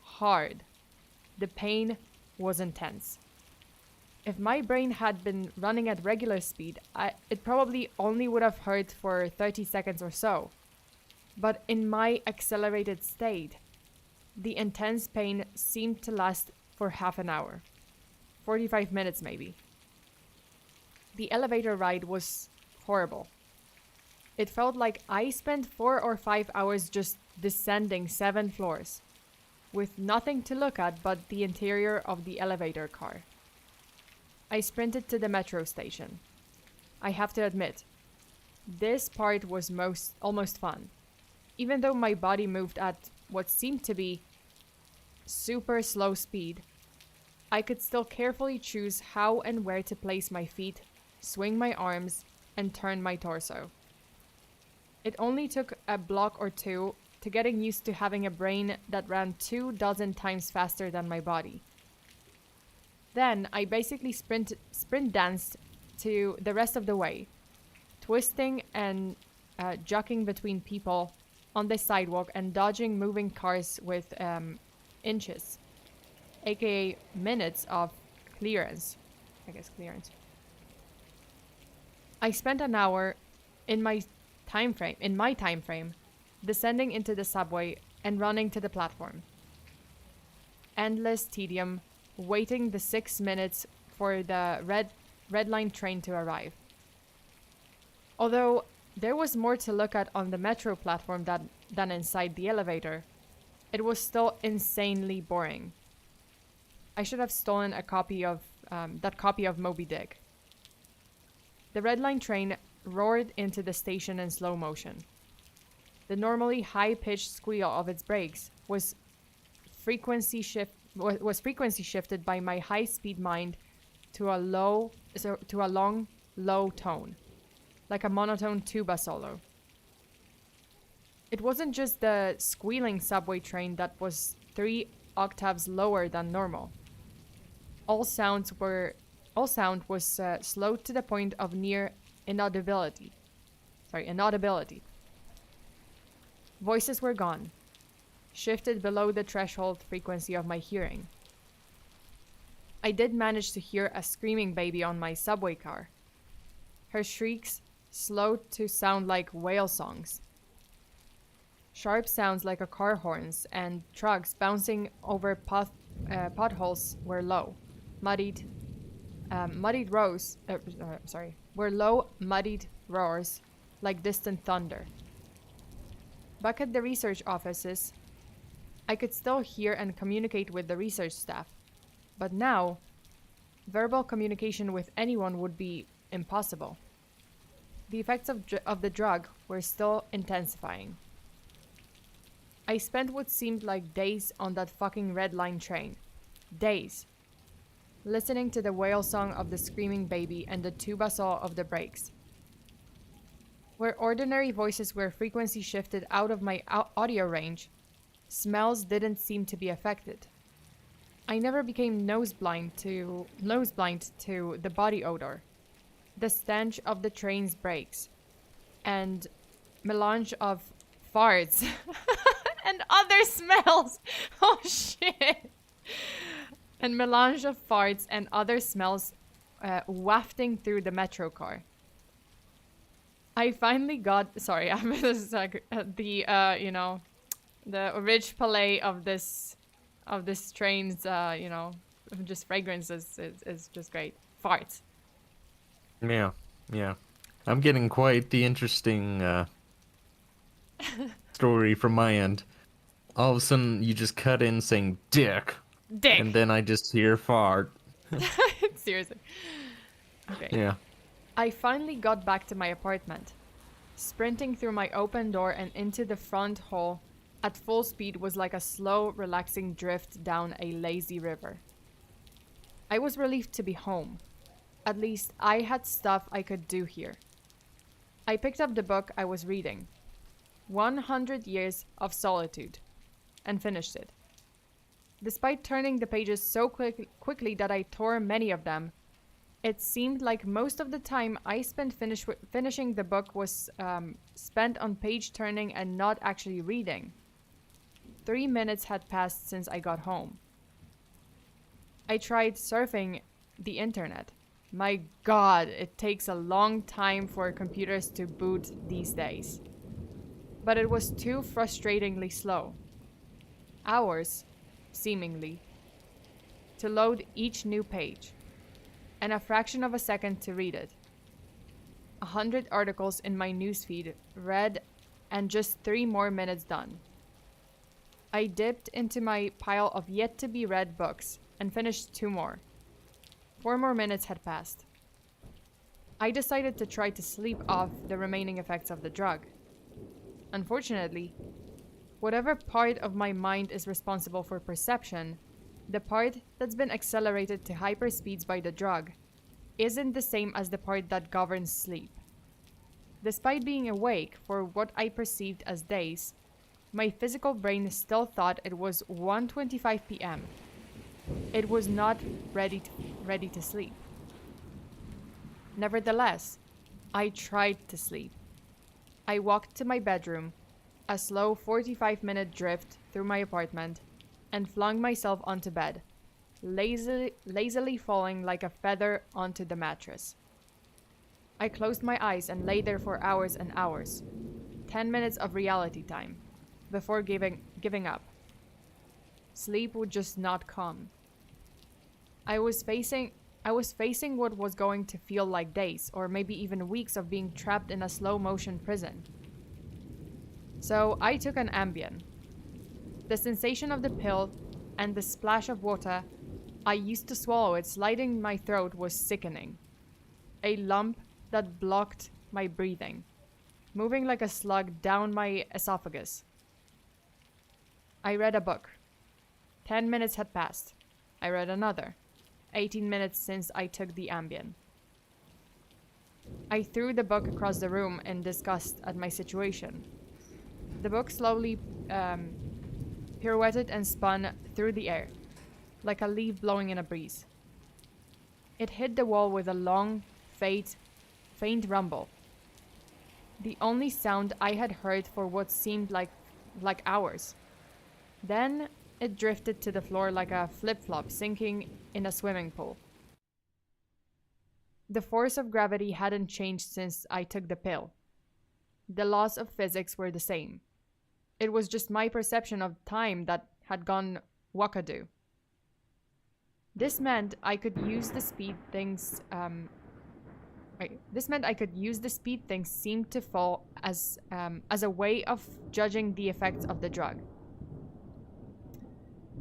Hard. The pain was intense. If my brain had been running at regular speed, it probably only would have hurt for 30 seconds or so. But in my accelerated state, the intense pain seemed to last for half an hour. 45 minutes maybe. The elevator ride was horrible. It felt like I spent 4 or 5 hours just descending 7 floors, with nothing to look at but the interior of the elevator car. I sprinted to the metro station. I have to admit, this part was almost fun. Even though my body moved at what seemed to be super slow speed, I could still carefully choose how and where to place my feet, swing my arms, and turn my torso. It only took a block or two to getting used to having a brain that ran 24 times faster than my body. Then I basically sprint danced to the rest of the way, twisting and jockeying between people on the sidewalk and dodging moving cars with inches, aka minutes of clearance. Clearance. I spent an hour in my time frame, descending into the subway and running to the platform. Endless tedium, waiting the 6 minutes for the red line train to arrive. Although there was more to look at on the metro platform than inside the elevator, it was still insanely boring. I should have stolen a copy of that copy of Moby Dick. The red line train roared into the station in slow motion. The normally high-pitched squeal of its brakes was frequency shifted by my high-speed mind to a long, low tone, like a monotone tuba solo. It wasn't just the squealing subway train that was 3 octaves lower than normal. All sound was slowed to the point of near inaudibility. Voices were gone, shifted below the threshold frequency of my hearing. I did manage to hear a screaming baby on my subway car. Her shrieks slowed to sound like whale songs. Sharp sounds like a car horns and trucks bouncing over potholes were low, muddied roars like distant thunder. Back at the research offices, I could still hear and communicate with the research staff, but now, verbal communication with anyone would be impossible. The effects of the drug were still intensifying. I spent what seemed like days on that fucking red line train. Days. Listening to the whale song of the screaming baby and the tuba saw of the brakes. Where ordinary voices were frequency shifted out of my audio range, smells didn't seem to be affected. I never became nose blind to the body odor, the stench of the train's brakes, and melange of farts and other smells. Oh shit! And melange of farts and other smells wafting through the metro car. I finally got, sorry, this is like the rich palette of this train's, just fragrance is just great. Farts. Yeah. I'm getting quite the interesting story from my end. All of a sudden, you just cut in saying dick. Dick. And then I just hear fart. Seriously. Okay. Yeah. I finally got back to my apartment. Sprinting through my open door and into the front hall at full speed was like a slow, relaxing drift down a lazy river. I was relieved to be home. At least I had stuff I could do here. I picked up the book I was reading, 100 Years of Solitude, and finished it. Despite turning the pages so quickly that I tore many of them, it seemed like most of the time I spent finishing the book was spent on page turning and not actually reading. 3 minutes had passed since I got home. I tried surfing the internet. My God, it takes a long time for computers to boot these days. But it was too frustratingly slow. hours, seemingly, to load each new page, and a fraction of a second to read it. 100 articles in my newsfeed read, and just 3 more minutes done. I dipped into my pile of yet-to-be-read books and finished 2 more. 4 more minutes had passed. I decided to try to sleep off the remaining effects of the drug. Unfortunately, whatever part of my mind is responsible for perception, the part that's been accelerated to hyperspeeds by the drug, isn't the same as the part that governs sleep. Despite being awake for what I perceived as days, my physical brain still thought it was 1:25 p.m. It was not ready to sleep. Nevertheless, I tried to sleep. I walked to my bedroom, a slow 45-minute drift through my apartment, and flung myself onto bed, lazily falling like a feather onto the mattress. I closed my eyes and lay there for hours and hours, 10 minutes of reality time, before giving up. Sleep would just not come. I was facing what was going to feel like days, or maybe even weeks of being trapped in a slow-motion prison. So I took an Ambien. The sensation of the pill and the splash of water I used to swallow it sliding my throat was sickening. A lump that blocked my breathing, moving like a slug down my esophagus. I read a book. 10 minutes had passed. I read another. 18 minutes since I took the Ambien. I threw the book across the room in disgust at my situation. The book slowly pirouetted and spun through the air, like a leaf blowing in a breeze. It hit the wall with a long, faint rumble. The only sound I had heard for what seemed like hours. Then it drifted to the floor like a flip-flop sinking in a swimming pool. The force of gravity hadn't changed since I took the pill. The laws of physics were the same. It was just my perception of time that had gone wackadoo. This meant I could use the speed things seemed to fall as a way of judging the effects of the drug.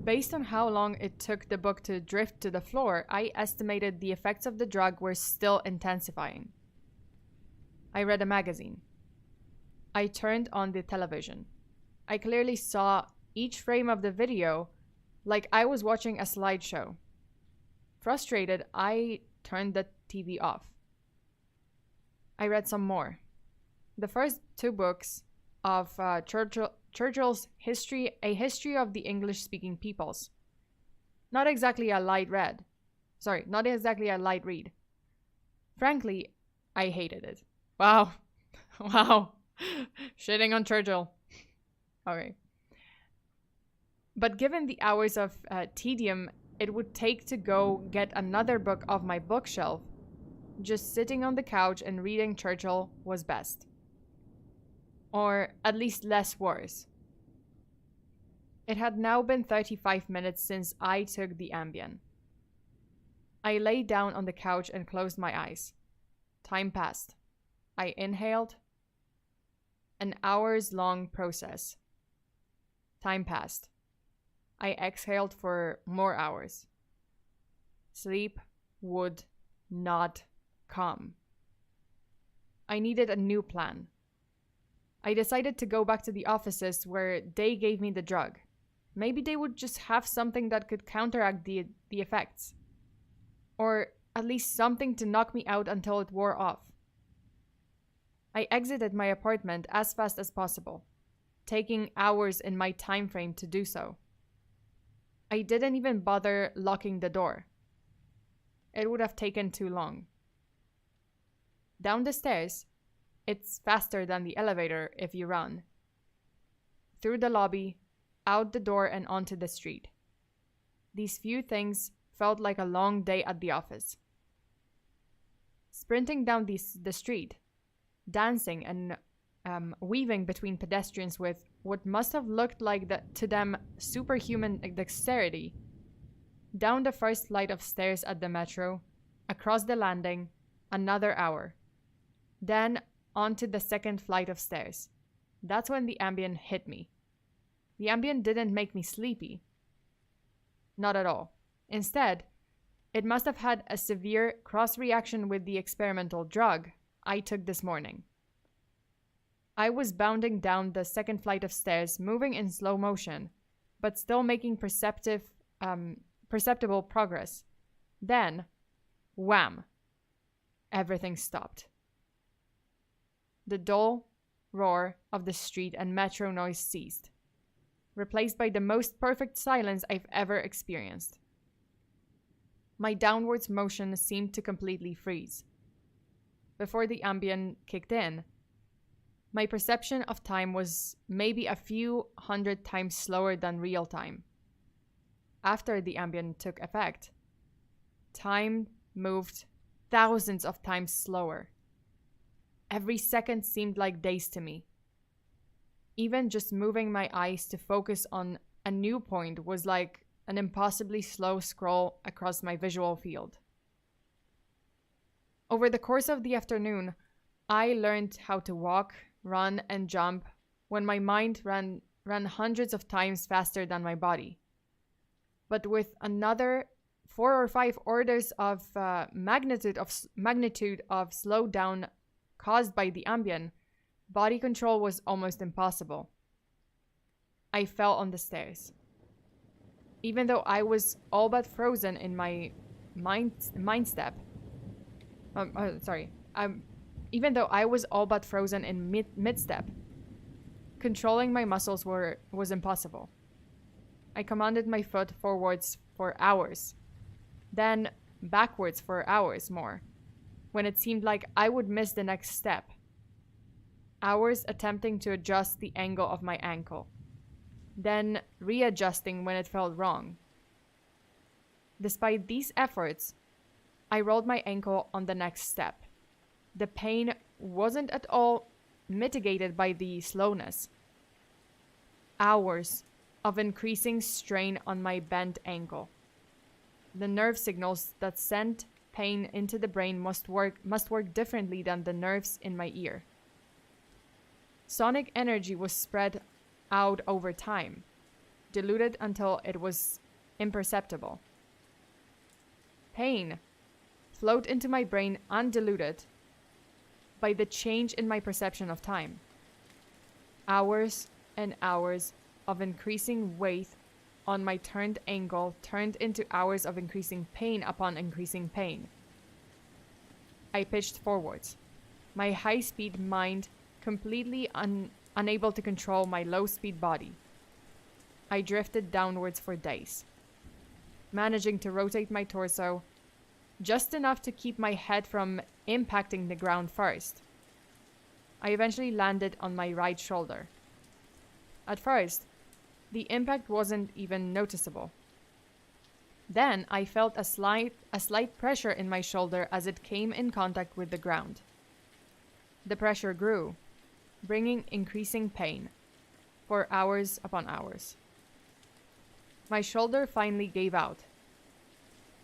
Based on how long it took the book to drift to the floor, I estimated the effects of the drug were still intensifying. I read a magazine. I turned on the television. I clearly saw each frame of the video like I was watching a slideshow. Frustrated, I turned the TV off. I read some more. The first 2 books of Churchill's A History of the English-Speaking Peoples. Not exactly a light read. Frankly, I hated it. Wow. Wow. Shitting on Churchill. Okay. But given the hours of tedium it would take to go get another book off my bookshelf, just sitting on the couch and reading Churchill was best. Or at least less worse. It had now been 35 minutes since I took the Ambien. I lay down on the couch and closed my eyes. Time passed. I inhaled. An hours-long process. Time passed. I exhaled for more hours. Sleep would not come. I needed a new plan. I decided to go back to the offices where they gave me the drug. Maybe they would just have something that could counteract the effects. Or at least something to knock me out until it wore off. I exited my apartment as fast as possible, taking hours in my time frame to do so. I didn't even bother locking the door. It would have taken too long. Down the stairs, it's faster than the elevator if you run. Through the lobby, out the door and onto the street. These few things felt like a long day at the office. Sprinting down the street, dancing and weaving between pedestrians with what must have looked like to them superhuman dexterity, down the first flight of stairs at the metro, across the landing, another hour. Then onto the second flight of stairs. That's when the Ambien hit me. The Ambien didn't make me sleepy. Not at all. Instead, it must have had a severe cross-reaction with the experimental drug I took this morning. I was bounding down the second flight of stairs, moving in slow motion, but still making perceptible progress. Then, wham! Everything stopped. The dull roar of the street and metro noise ceased, replaced by the most perfect silence I've ever experienced. My downwards motion seemed to completely freeze. Before the Ambien kicked in, my perception of time was maybe a few hundred times slower than real time. After the Ambien took effect, time moved thousands of times slower. Every second seemed like days to me. Even just moving my eyes to focus on a new point was like an impossibly slow scroll across my visual field. Over the course of the afternoon, I learned how to walk, run, and jump when my mind ran hundreds of times faster than my body. But with another 4 or 5 orders of magnitude of slowdown caused by the Ambien, body control was almost impossible. I fell on the stairs. Even though I was all but frozen in my mind-step. Even though I was all but frozen in mid-step, controlling my muscles was impossible. I commanded my foot forwards for hours, then backwards for hours more, when it seemed like I would miss the next step. Hours attempting to adjust the angle of my ankle, then readjusting when it felt wrong. Despite these efforts, I rolled my ankle on the next step. The pain wasn't at all mitigated by the slowness. Hours of increasing strain on my bent ankle. The nerve signals that sent pain into the brain must work differently than the nerves in my ear. Sonic energy was spread out over time, diluted until it was imperceptible. Pain flowed into my brain undiluted by the change in my perception of time. Hours and hours of increasing weight on my turned ankle turned into hours of increasing pain upon increasing pain. I pitched forwards, my high-speed mind completely unable to control my low-speed body. I drifted downwards for days, managing to rotate my torso just enough to keep my head from impacting the ground first. I eventually landed on my right shoulder. At first, the impact wasn't even noticeable. Then I felt a slight pressure in my shoulder as it came in contact with the ground. The pressure grew, bringing increasing pain for hours upon hours. My shoulder finally gave out,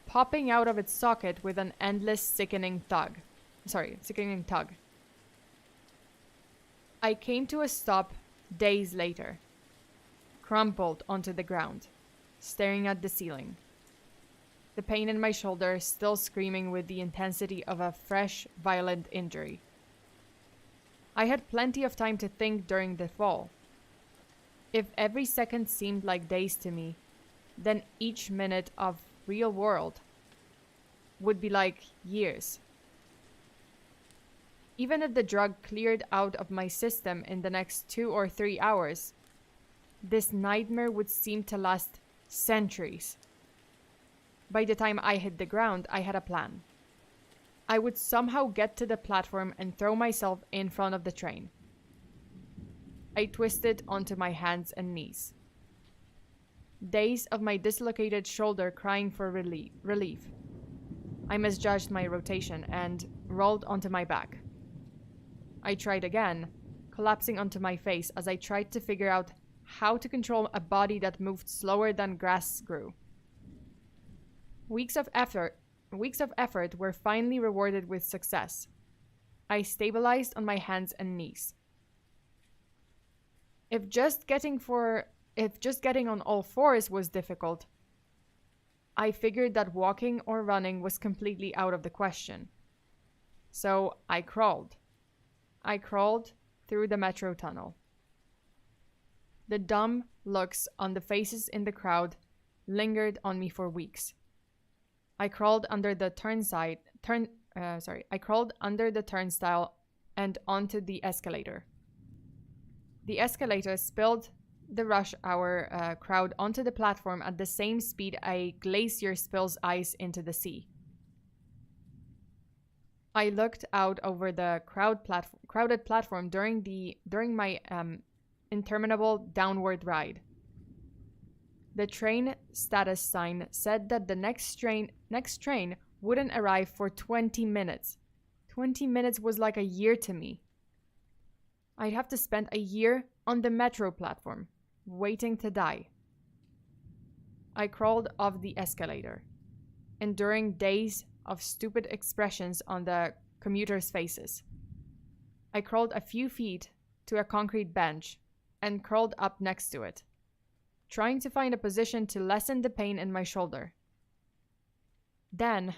popping out of its socket with an endless sickening tug. I came to a stop days later, crumpled onto the ground, staring at the ceiling. The pain in my shoulder still screaming with the intensity of a fresh, violent injury. I had plenty of time to think during the fall. If every second seemed like days to me, then each minute of real world would be like years. Even if the drug cleared out of my system in the next 2 or 3 hours, this nightmare would seem to last centuries. By the time I hit the ground, I had a plan. I would somehow get to the platform and throw myself in front of the train. I twisted onto my hands and knees. Days of my dislocated shoulder crying for relief. I misjudged my rotation and rolled onto my back. I tried again, collapsing onto my face as I tried to figure out how to control a body that moved slower than grass grew. Weeks of effort were finally rewarded with success. I stabilized on my hands and knees. If just getting on all fours was difficult, I figured that walking or running was completely out of the question. So I crawled. I crawled through the metro tunnel. The dumb looks on the faces in the crowd lingered on me for weeks. I crawled under the turnstile and onto the escalator. The escalator spilled the rush hour crowd onto the platform at the same speed a glacier spills ice into the sea. I looked out over the crowded platform during my interminable downward ride. The train status sign said that the next train wouldn't arrive for 20 minutes. 20 minutes was like a year to me. I'd have to spend a year on the metro platform, waiting to die. I crawled off the escalator, enduring days of stupid expressions on the commuters' faces. I crawled a few feet to a concrete bench and curled up next to it, trying to find a position to lessen the pain in my shoulder. Then,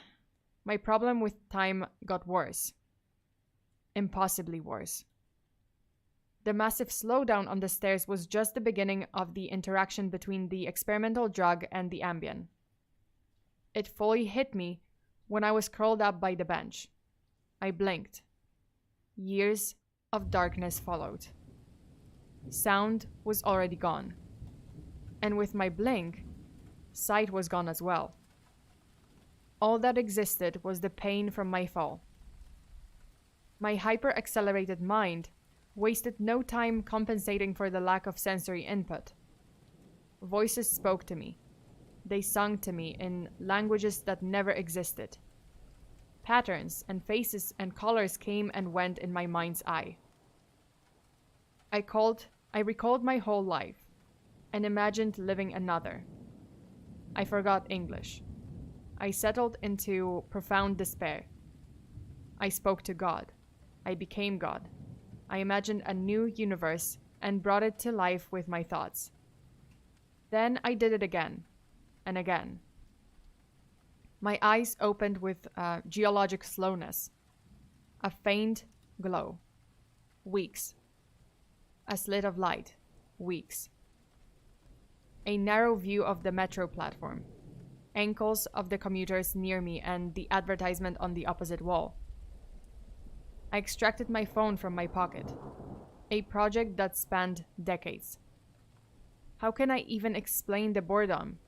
my problem with time got worse. Impossibly worse. The massive slowdown on the stairs was just the beginning of the interaction between the experimental drug and the Ambien. It fully hit me when I was curled up by the bench. I blinked. Years of darkness followed. Sound was already gone. And with my blink, sight was gone as well. All that existed was the pain from my fall. My hyper-accelerated mind wasted no time compensating for the lack of sensory input. Voices spoke to me. They sung to me in languages that never existed. Patterns and faces and colors came and went in my mind's eye. I recalled my whole life and imagined living another. I forgot English. I settled into profound despair. I spoke to God. I became God. I imagined a new universe and brought it to life with my thoughts. Then I did it again and again. My eyes opened with geologic slowness, a faint glow. Weeks. A slit of light. Weeks. A narrow view of the metro platform. Ankles of the commuters near me and the advertisement on the opposite wall. I extracted my phone from my pocket. A project that spanned decades. How can I even explain the boredom?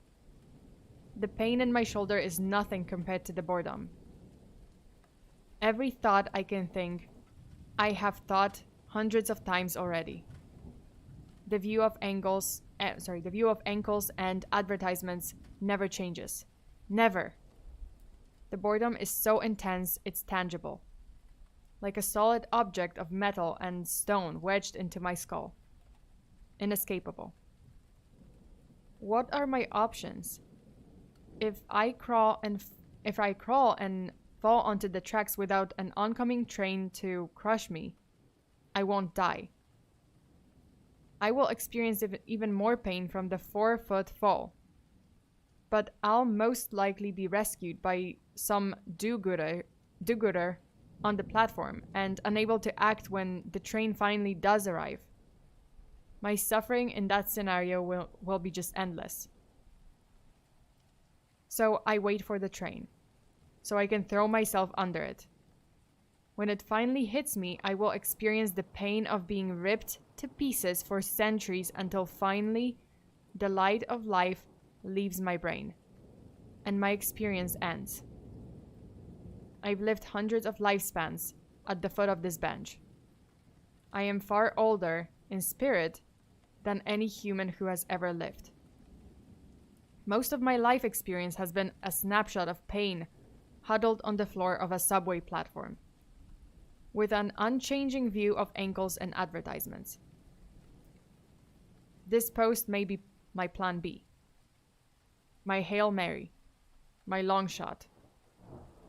The pain in my shoulder is nothing compared to the boredom. Every thought I can think, I have thought hundreds of times already. The view of ankles and advertisements never changes. Never. The boredom is so intense it's tangible. Like a solid object of metal and stone wedged into my skull. Inescapable. What are my options? If I crawl and fall onto the tracks without an oncoming train to crush me, I won't die. I will experience even more pain from the 4-foot fall. But I'll most likely be rescued by some do-gooder on the platform and unable to act when the train finally does arrive. My suffering in that scenario will be just endless. So I wait for the train, so I can throw myself under it. When it finally hits me, I will experience the pain of being ripped to pieces for centuries until finally the light of life leaves my brain, and my experience ends. I've lived hundreds of lifespans at the foot of this bench. I am far older in spirit than any human who has ever lived. Most of my life experience has been a snapshot of pain huddled on the floor of a subway platform. with an unchanging view of ankles and advertisements. This post may be my plan B, my Hail Mary, my long shot.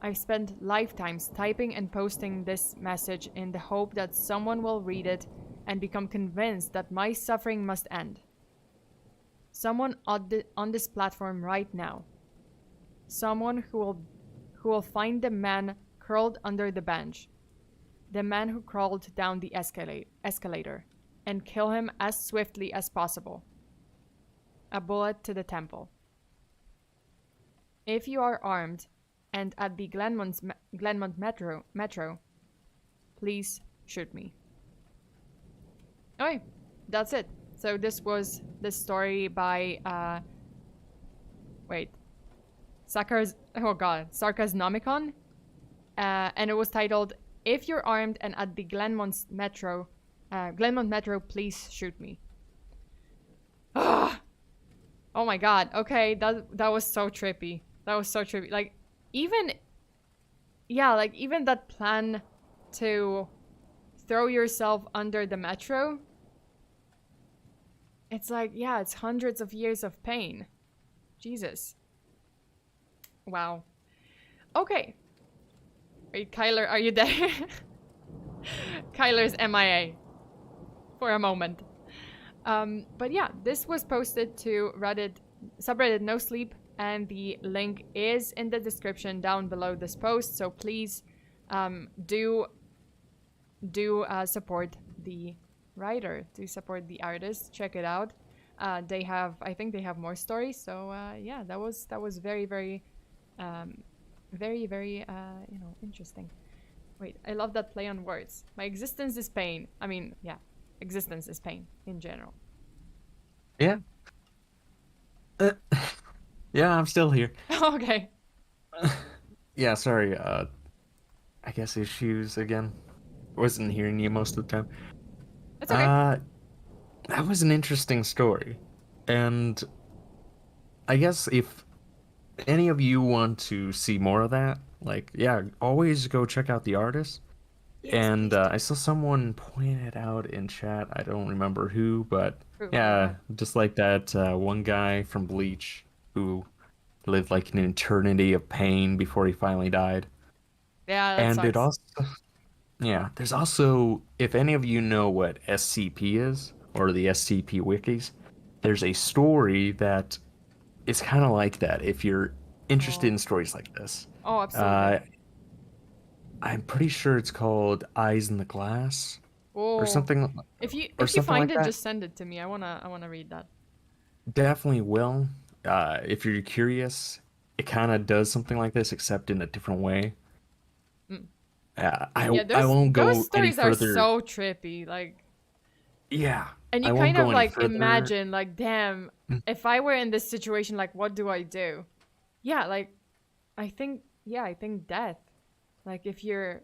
I've spent lifetimes typing and posting this message in the hope that someone will read it and become convinced that my suffering must end. Someone on this platform right now. Someone who will find the man curled under the bench. The man who crawled down the escalator and kill him as swiftly as possible. A bullet to the temple. If you are armed and at the Glenmont Metro, please shoot me. Okay, that's it. So this was the story by Sarcasnomicon, and it was titled "If You're Armed and at the Glenmont Metro, please shoot me." Oh my god. Okay, that was so trippy. That was so trippy. Like even that plan to throw yourself under the metro. It's like, yeah, it's hundreds of years of pain. Jesus. Wow. Okay. Wait, Kyler, are you there? Kyler's MIA. For a moment. But yeah, this was posted to Reddit, subreddit No Sleep, and the link is in the description down below this post. So please do support the writer, to support the artist. Check it out. I think they have more stories. So yeah, that was very interesting. Wait, I love that play on words. My existence is pain. I mean, yeah, existence is pain in general. Yeah. Yeah, I'm still here. Okay. Yeah, sorry. I guess issues again. Wasn't hearing you most of the time. It's okay. That was an interesting story. And I guess if any of you want to see more of that, like, yeah, always go check out the artist. Yes, And I saw someone point it out in chat. I don't remember who, but yeah, just like that one guy from Bleach who lived like an eternity of pain before he finally died. Yeah, that And sucks. it also, yeah, there's also, if any of you know what SCP is, or the SCP wikis, there's a story that is kind of like that, if you're interested in stories like this. Oh, absolutely. I'm pretty sure it's called Eyes in the Glass, or Oh, something, if you or something find like it, that. just send it to me. I wanna read that. Definitely will. If you're curious, it kind of does something like this, except in a different way. Mm. I Yeah, won't go those any stories are further. so trippy, like, Yeah, and I you won't kind go of any like further. imagine, like, damn, if I were in this situation, like, what do I do? Yeah, like, I think death. Like, if you're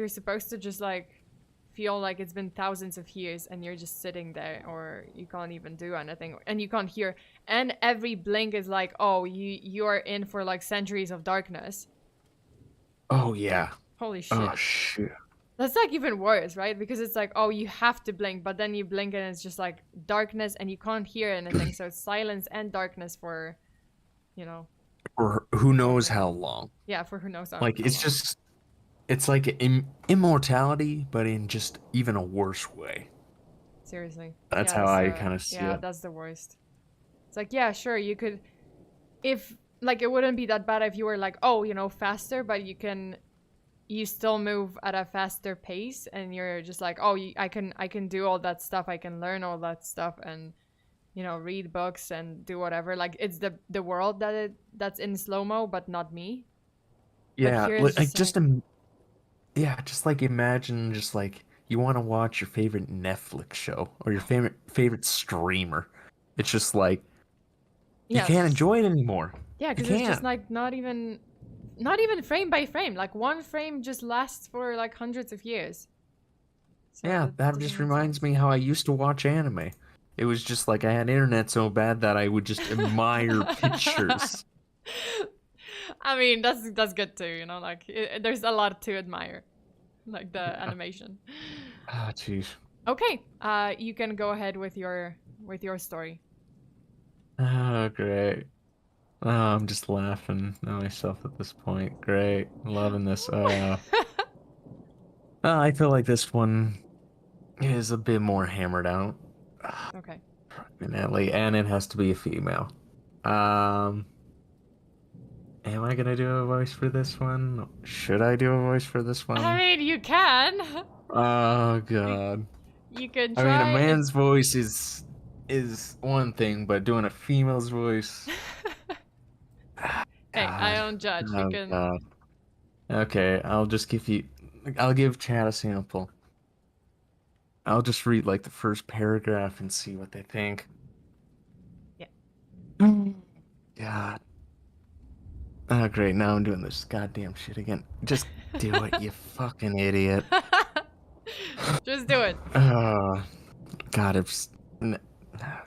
supposed to just like feel like it's been thousands of years and you're just sitting there, or you can't even do anything, and you can't hear, and every blink is like, oh, you are in for like centuries of darkness. Oh yeah. Holy shit. Oh shoot. That's like even worse, right? Because it's like, oh, you have to blink, but then you blink and it's just like darkness and you can't hear anything. So it's silence and darkness for, you know. Or who knows how long. Yeah, for who knows how Like, it's long. just, it's like immortality, but in just even a worse way. Seriously. That's Yeah, how I so- kind of see Yeah, it. that's the worst. It's like, yeah, sure, you could, if, like, it wouldn't be that bad if you were like, oh, you know, faster, but you still move at a faster pace, and you're just like, oh, I can do all that stuff, I can learn all that stuff, and, you know, read books and do whatever. Like, it's the world that's in slow-mo, but not me. Yeah, here it's like just yeah, just like imagine, just like you want to watch your favorite Netflix show or your favorite streamer. It's just like you Yeah, can't enjoy it anymore. yeah, You because it's just can't. like not even frame by frame. Like, one frame just lasts for like hundreds of years. So Yeah, that doesn't just make reminds sense. me how I used to watch anime. It was just like I had internet so bad that I would just admire pictures. I mean, that's good too, you know, like there's a lot to admire. like the animation. Ah, jeez. Okay, you can go ahead with your story. Oh, great. Oh, I'm just laughing at myself at this point. Great. Loving this. I feel like this one is a bit more hammered out. Okay. Definitely, and it has to be a female. Um, am I gonna do a voice for this one? Should I do a voice for this one? I mean, you can. Oh God. You can I mean, a try. man's voice is one thing, but doing a female's voice. Hey, I God. don't judge. You Oh can. God. Okay, I'll give Chad a sample. I'll just read like the first paragraph and see what they think. Yeah. God. Oh, great. Now I'm doing this goddamn shit again. Just do it, you fucking idiot. Just do it. Oh, God,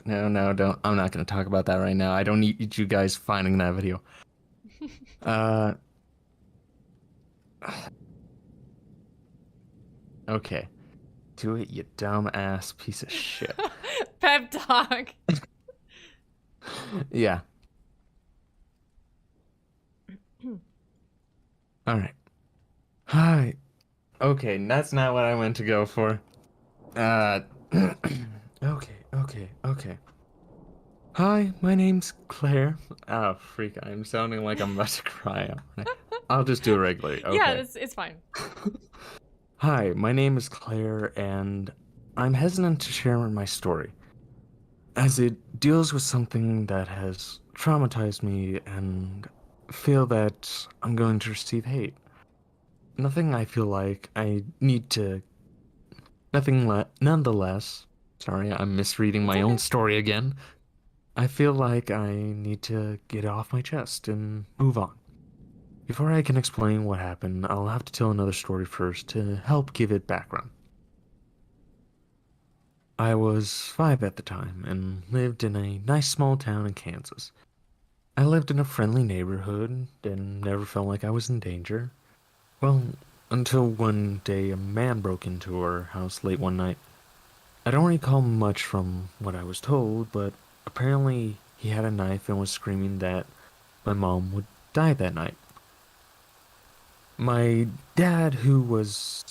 no, don't. I'm not going to talk about that right now. I don't need you guys finding that video. Okay. Do it, you dumbass piece of shit. Pep talk. Yeah. All right. Hi. Okay, that's not what I meant to go for. Okay. Hi, my name's Claire. Oh, freak, I'm sounding like I'm about to cry. I'll just do it regularly. Okay. Yeah, it's fine. Hi, my name is Claire, and I'm hesitant to share my story, as it deals with something that has traumatized me and feel that I'm going to receive hate. Nothing I feel like I need to. Nonetheless, sorry, I'm misreading my own story again. I feel like I need to get it off my chest and move on. Before I can explain what happened, I'll have to tell another story first to help give it background. I was 5 at the time and lived in a nice small town in Kansas. I lived in a friendly neighborhood and never felt like I was in danger. Well, until one day a man broke into our house late one night. I don't recall much from what I was told, but apparently he had a knife and was screaming that my mom would die that night. My dad, who was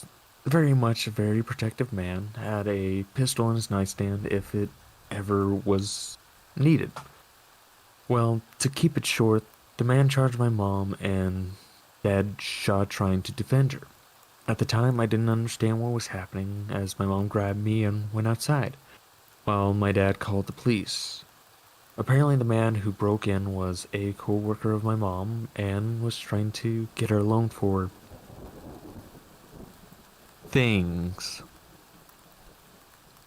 very much a very protective man, had a pistol in his nightstand if it ever was needed. Well, to keep it short, the man charged my mom and dad shot trying to defend her. At the time, I didn't understand what was happening as my mom grabbed me and went outside, while my dad called the police. Apparently, the man who broke in was a co-worker of my mom and was trying to get her a loan for things.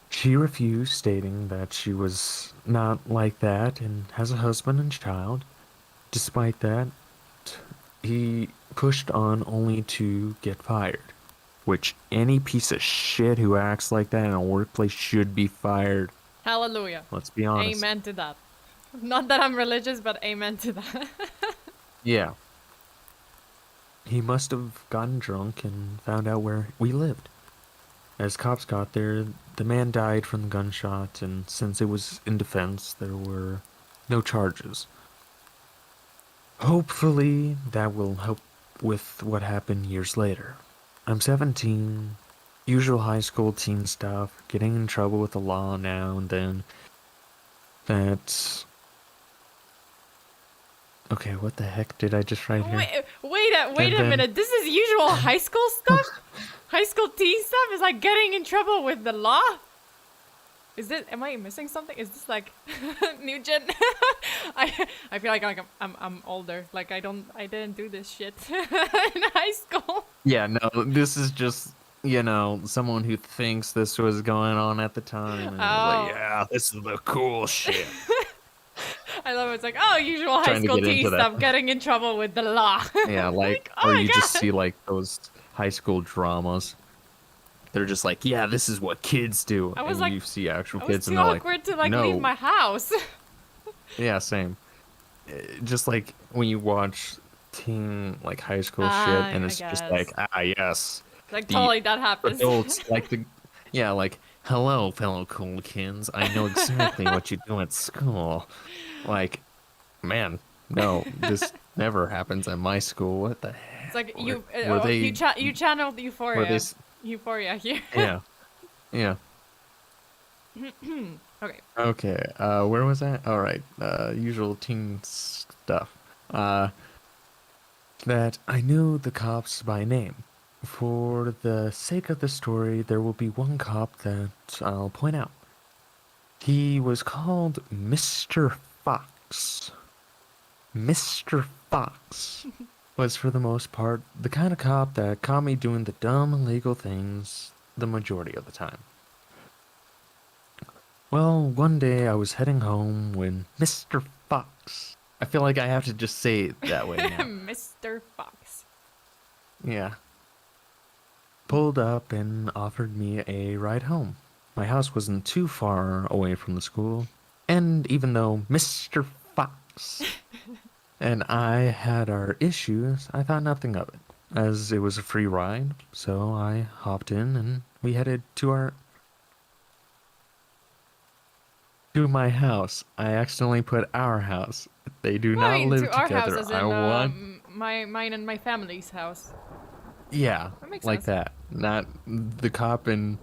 She refused, stating that she was not like that and has a husband and child. Despite that, he pushed on only to get fired, which any piece of shit who acts like that in a workplace should be fired. Hallelujah. Let's be honest. Amen to that. Not that I'm religious, but amen to that. Yeah. He must have gotten drunk and found out where we lived. As cops got there, the man died from the gunshot, and since it was in defense, there were no charges. Hopefully, that will help with what happened years later. I'm 17, usual high school teen stuff, getting in trouble with the law now and then. That's... Okay, what the heck did I just write here? Wait a minute. This is usual high school stuff? High school teen stuff is like getting in trouble with the law? Am I missing something? Is this like new gen? I feel like I'm older. Like I didn't do this shit in high school. Yeah, no, this is just, someone who thinks this was going on at the time. And was like, yeah, this is the cool shit. I love it. It's like, oh, usual high Trying to school get teen into that. stuff, getting in trouble with the law. Yeah, like, oh or my you God. just see like those high school dramas. They're just like, yeah, this is what kids do. I was and like, you see actual I was kids too and they're awkward to like no. leave my house. Yeah, same. Just like when you watch teen like high school shit and I it's just guess. like, yes, Like, the totally that happens. adults, like like, hello, fellow cool kids. I know exactly what you do at school. Like, man, no, this never happens at my school. What the heck? It's like Were they? you channeled Were they? Euphoria. Euphoria here. Yeah, yeah. Okay. Okay. Where was that? All right. Usual teen stuff. That I knew the cops by name. For the sake of the story, there will be one cop that I'll point out. He was called Mr. Fox. Mr. Fox was, for the most part, the kind of cop that caught me doing the dumb, illegal things the majority of the time. Well, one day I was heading home when Mr. Fox... I feel like I have to just say it that way now. Mr. Fox. Yeah. Pulled up and offered me a ride home. My house wasn't too far away from the school, and even though Mr. Fox and I had our issues, I thought nothing of it, as it was a free ride, so I hopped in and we headed to my house. I accidentally put our house. They do not live to our together. house, as in, I want... mine and my family's house. Yeah, That makes like sense. that. Not the cop and...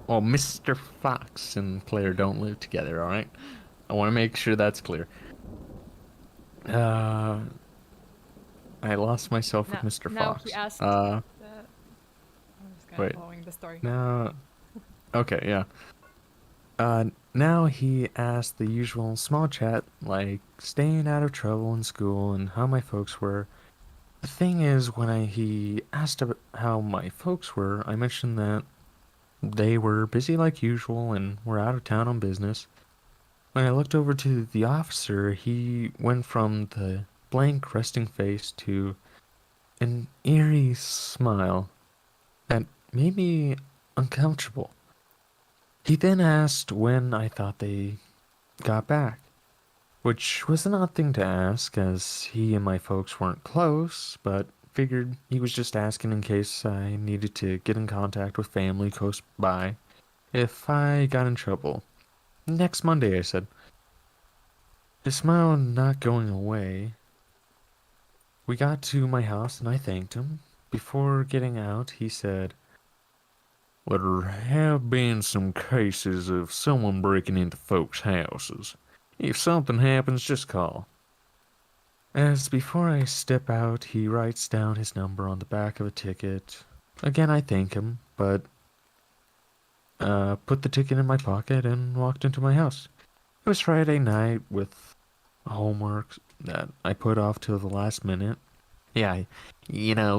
Well, Mr. Fox and Claire don't live together, alright? I want to make sure that's clear. I lost myself with Mr. Now Fox. he asked. I'm just kind wait. of following the story. Now... Okay, yeah. Now he asked the usual small chat, like staying out of trouble in school and how my folks were. The thing is, when he asked about how my folks were, I mentioned that they were busy like usual and were out of town on business. When I looked over to the officer, he went from the blank resting face to an eerie smile that made me uncomfortable. He then asked when I thought they got back, which was an odd thing to ask as he and my folks weren't close, but figured he was just asking in case I needed to get in contact with family close by if I got in trouble. Next Monday, I said. His smile not going away. We got to my house and I thanked him. Before getting out, he said, "There have been some cases of someone breaking into folks' houses. If something happens, just call." As before I step out, he writes down his number on the back of a ticket. Again, I thank him, but put the ticket in my pocket and walked into my house. It was Friday night with homework that I put off till the last minute. Yeah,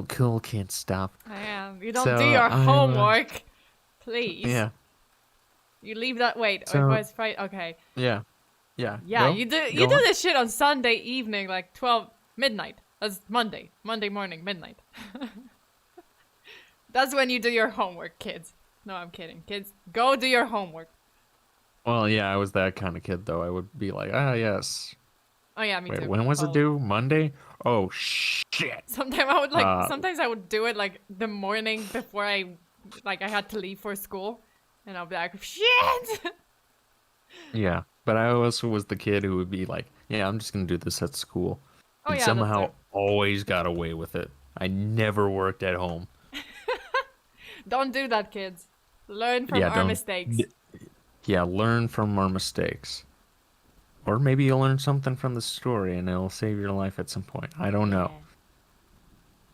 cool kid stuff. I am. You don't So, do your I'm, homework, please. Yeah. You leave that. Wait. So- it was Friday. Okay. Yeah. Yeah. Yeah. Go- you do. go You do on. this shit on Sunday evening, like 12 midnight. That's Monday. Monday morning, midnight. That's when you do your homework, kids. No, I'm kidding. Kids, go do your homework. Well, yeah, I was that kind of kid, though. I would be like, yes. Oh yeah, me Wait, too. when was it Oh. due? Monday? Oh, shit. Sometimes I would like. Uh, Sometimes I would do it like the morning before I had to leave for school, and I'll be like, shit. Yeah, but I also was the kid who would be like, yeah, I'm just going to do this at school. Oh And yeah, somehow that's always got away with it. I never worked at home. Don't do that, kids. Learn from Yeah, our don't- mistakes. Yeah, learn from our mistakes. Or maybe you'll learn something from the story and it'll save your life at some point. I don't know.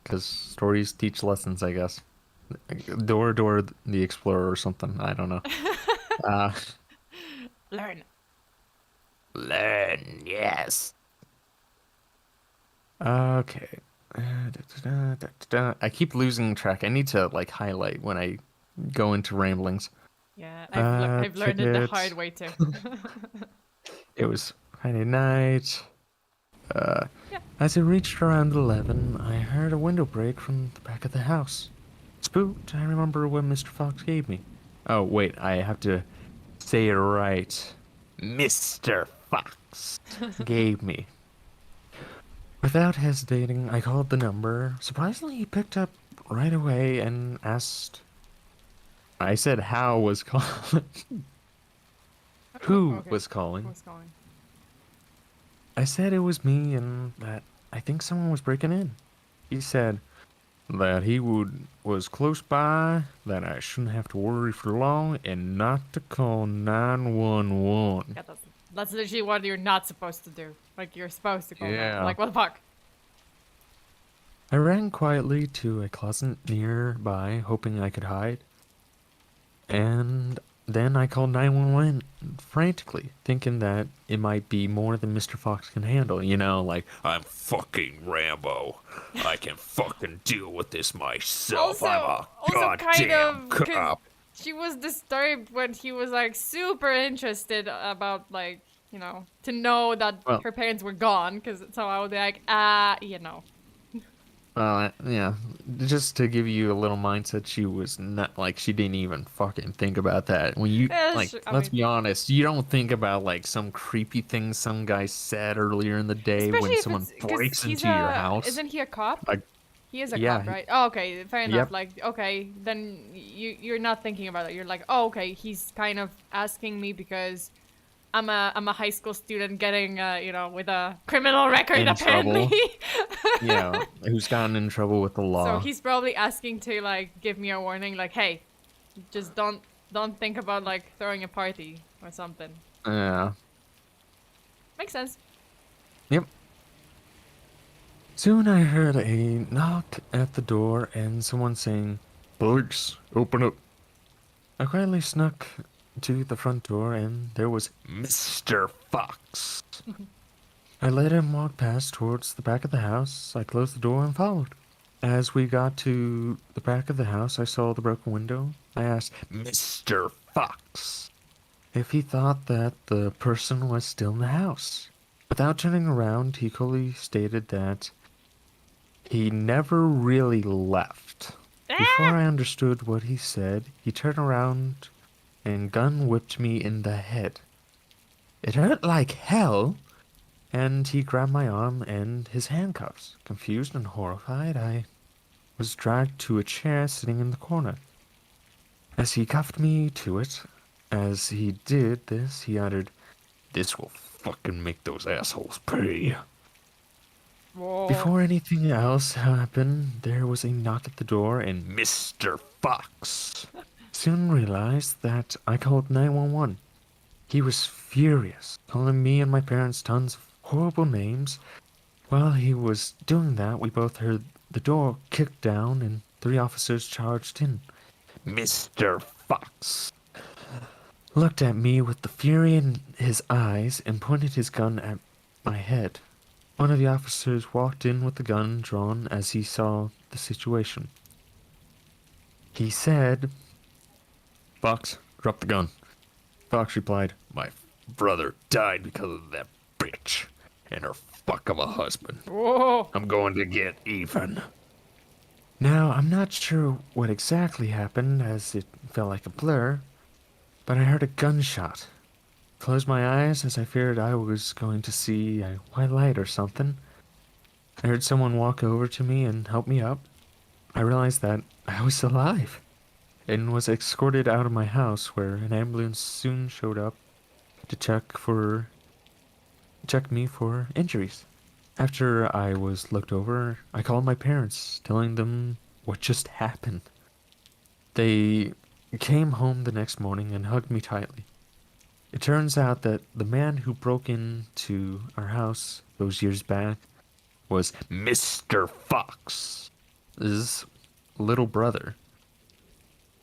Because stories teach lessons, I guess. Dora the Explorer or something. I don't know. Learn. Learn, yes. Okay. I keep losing track. I need to highlight when I go into ramblings. Yeah, I've learned it the tickets. hard way too. It was Friday night. As it reached around 11, I heard a window break from the back of the house. Spooked, I remember what Mr. Fox gave me. Oh, wait, I have to say it right. Mr. Fox gave me. Without hesitating, I called the number. Surprisingly, he picked up right away and asked. I said, "How was calling? Who Okay. was calling?" Who's calling? I said it was me and that I think someone was breaking in. He said that he was close by, that I shouldn't have to worry for long, and not to call 911. Yeah, that's literally what you're not supposed to do. Like, you're supposed to call that. Yeah. Like, what the fuck? I ran quietly to a closet nearby, hoping I could hide. And then I called 911 frantically, thinking that it might be more than Mr. Fox can handle. You know, like, I'm fucking Rambo. I can fucking deal with this myself. I'm a goddamn because cop. she was disturbed when he was like super interested about like, you know, to know that Well- her parents were gone. Because so I would be like, you know. Yeah, just to give you a little mindset, she was not like she didn't even fucking think about that. When you Yeah, like, sure, I let's mean- be honest, you don't think about like some creepy thing some guy said earlier in the day Especially when if someone it's 'cause breaks he's into your a- house. Isn't he a cop? Like, He is a yeah, cop, he- right? Oh, okay, fair enough. Yep. Like, okay, then you're not thinking about it. You're like, oh, okay, he's kind of asking me because I'm a high school student getting you know, with a criminal record In apparently. yeah, who's gotten in trouble with the law? So he's probably asking to like give me a warning, like, hey, just don't think about like throwing a party or something. Yeah. Makes sense. Yep. Soon I heard a knock at the door and someone saying, "Police, open up." I quietly snuck to the front door and there was Mr. Fox. I let him walk past towards the back of the house. I closed the door and followed. As we got to the back of the house, I saw the broken window. I asked Mr. Fox if he thought that the person was still in the house. Without turning around, he coolly stated that he never really left. Before I understood what he said, he turned around and gun whipped me in the head. It hurt like hell, and he grabbed my arm and his handcuffs. Confused and horrified, I was dragged to a chair sitting in the corner. As he cuffed me to it, as he did this, he uttered, "This will fucking make those assholes pay." Whoa. Before anything else happened, there was a knock at the door, and Mr. Fox soon realized that I called 911. He was furious, calling me and my parents tons of horrible names. While he was doing that, we both heard the door kick down and 3 officers charged in. Mr. Fox looked at me with the fury in his eyes and pointed his gun at my head. One of the officers walked in with the gun drawn as he saw the situation. He said, "Fox, drop the gun." Fox replied, "My brother died because of that bitch and her fuck of a husband. Whoa. I'm going to get even." Now, I'm not sure what exactly happened as it felt like a blur, but I heard a gunshot. Closed my eyes as I feared I was going to see a white light or something. I heard someone walk over to me and help me up. I realized that I was alive and was escorted out of my house, where an ambulance soon showed up to check me for injuries. After I was looked over, I called my parents, telling them what just happened. They came home the next morning and hugged me tightly. It turns out that the man who broke into our house those years back was Mr. Fox's little brother.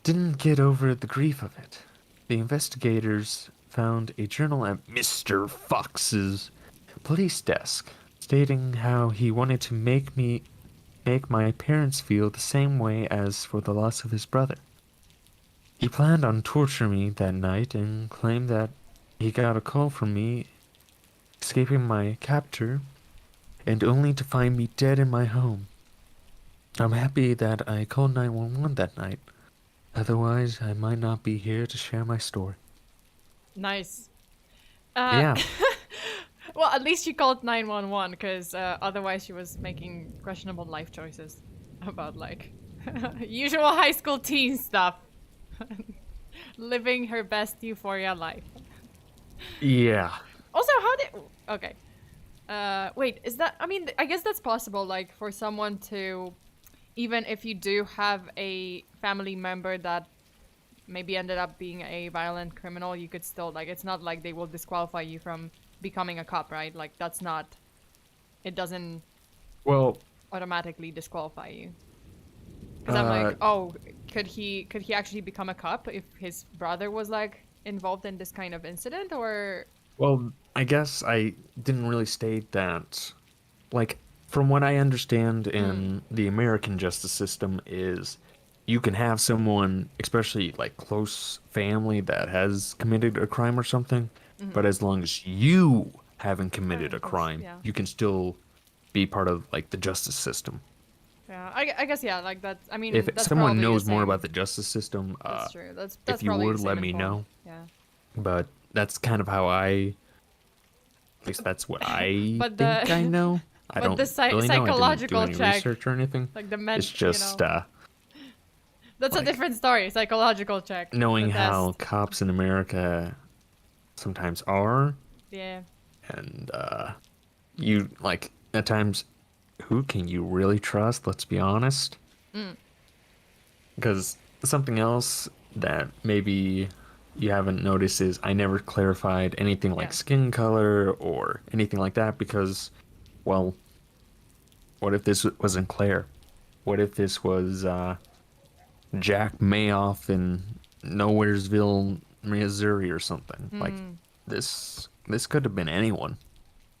Didn't get over the grief of it. The investigators found a journal at Mr. Fox's police desk stating how he wanted to make my parents feel the same way as for the loss of his brother. He planned on torturing me that night and claimed that he got a call from me escaping my captor and only to find me dead in my home. I'm happy that I called 911 that night. Otherwise, I might not be here to share my story. Nice. Yeah. Well, at least she called 911 because otherwise she was making questionable life choices about like Usual high school teen stuff. Living her best euphoria life. Yeah. Also, how did... Okay. Wait, is that... I mean, I guess that's possible, like, for someone to... Even if you do have a family member that maybe ended up being a violent criminal, you could still, like, it's not like they will disqualify you from becoming a cop, right? Like, that's not... It doesn't Well, automatically disqualify you. Because I'm like, oh, could he actually become a cop if his brother was, like, involved in this kind of incident, or... well, I guess I didn't really state that. Like, from what I understand in the American justice system is you can have someone, especially like close family, that has committed a crime or something, but as long as you haven't committed a crime, yeah. you can still be part of like the justice system. Yeah, I guess, yeah, like, that's... I mean, If that's someone probably the knows more same. about the justice system, That's true. That's if you probably the would, same let in me Poland. know. Yeah. But that's kind of how at least that's what I But think the- I know. I but don't the really know. I didn't do psychological any check, research or anything. like the men, It's just that's a like, different story. Psychological check. knowing the how test. cops in America sometimes are, Yeah. and you like at times, who can you really trust? Let's be honest. Because something else that maybe you haven't noticed is I never clarified anything like Yeah. skin color or anything like that because, well, what if this wasn't Claire? What if this was Jack Mayoff in Nowheresville, Missouri or something? Like this could have been anyone.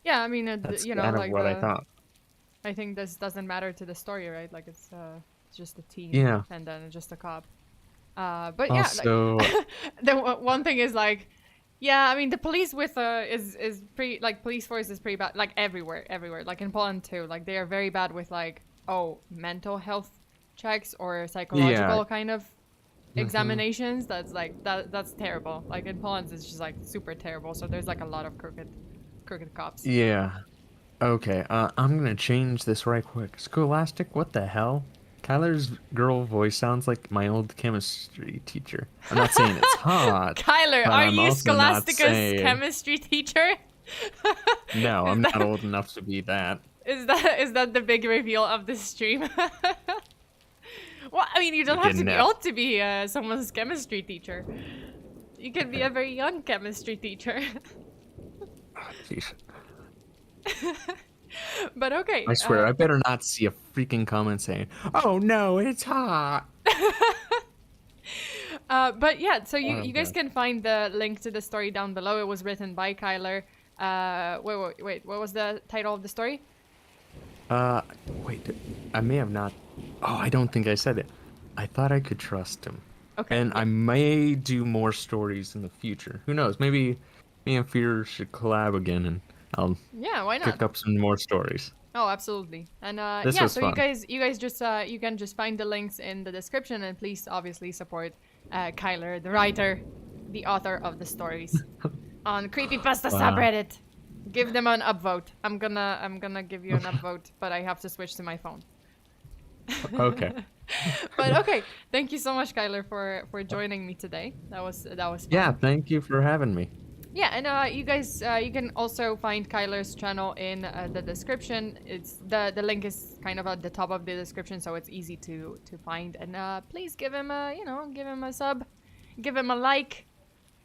Yeah, I mean, That's you know, kind of like what I thought. I think this doesn't matter to the story, right? Like, it's just a teen. Yeah. And then just a cop. But yeah, Also, the one thing is like, yeah, I mean, the police with is pretty, like, police force is pretty bad, like, everywhere, like in Poland too. Like, they are very bad with, like, mental health checks or psychological kind of examinations. That's like that's terrible. Like, in Poland, it's just like super terrible. So there's like a lot of crooked cops. yeah. Okay, I'm gonna change this right quick. Scholastic, what the hell? Kyler's girl voice sounds like my old chemistry teacher. I'm not saying it's hot. Kyler, but are I'm you also not Scholastica's saying- chemistry teacher? No, I'm not old enough to be that. Is that the big reveal of this stream? Well, I mean, you don't have to be Kidnapped. old to be someone's chemistry teacher. You can be a very young chemistry teacher. Oh, jeez. But okay. I swear, I better not see a freaking comment saying, "Oh no, it's hot." But yeah, so you guys Okay. can find the link to the story down below. It was written by Kyler. Wait, what was the title of the story? Wait, I may have not. Oh, I don't think I said it. I thought I could trust him. Okay. And I may do more stories in the future. Who knows? Maybe me and Fear should collab again, and I'll Yeah, why not? pick up some more stories. Oh, absolutely. And This yeah, was so fun. you guys just you can just find the links in the description, and please obviously support Kyler, the writer, the author of the stories on Creepypasta Wow. subreddit. Give them an upvote. I'm gonna give you an upvote, but I have to switch to my phone. Okay. But okay, thank you so much, Kyler, for joining me today. That was fun. Yeah, thank you for having me. Yeah, and you guys, you can also find Kyler's channel in the description. It's the link is kind of at the top of the description, so it's easy to find. And please give him a give him a sub, give him a like,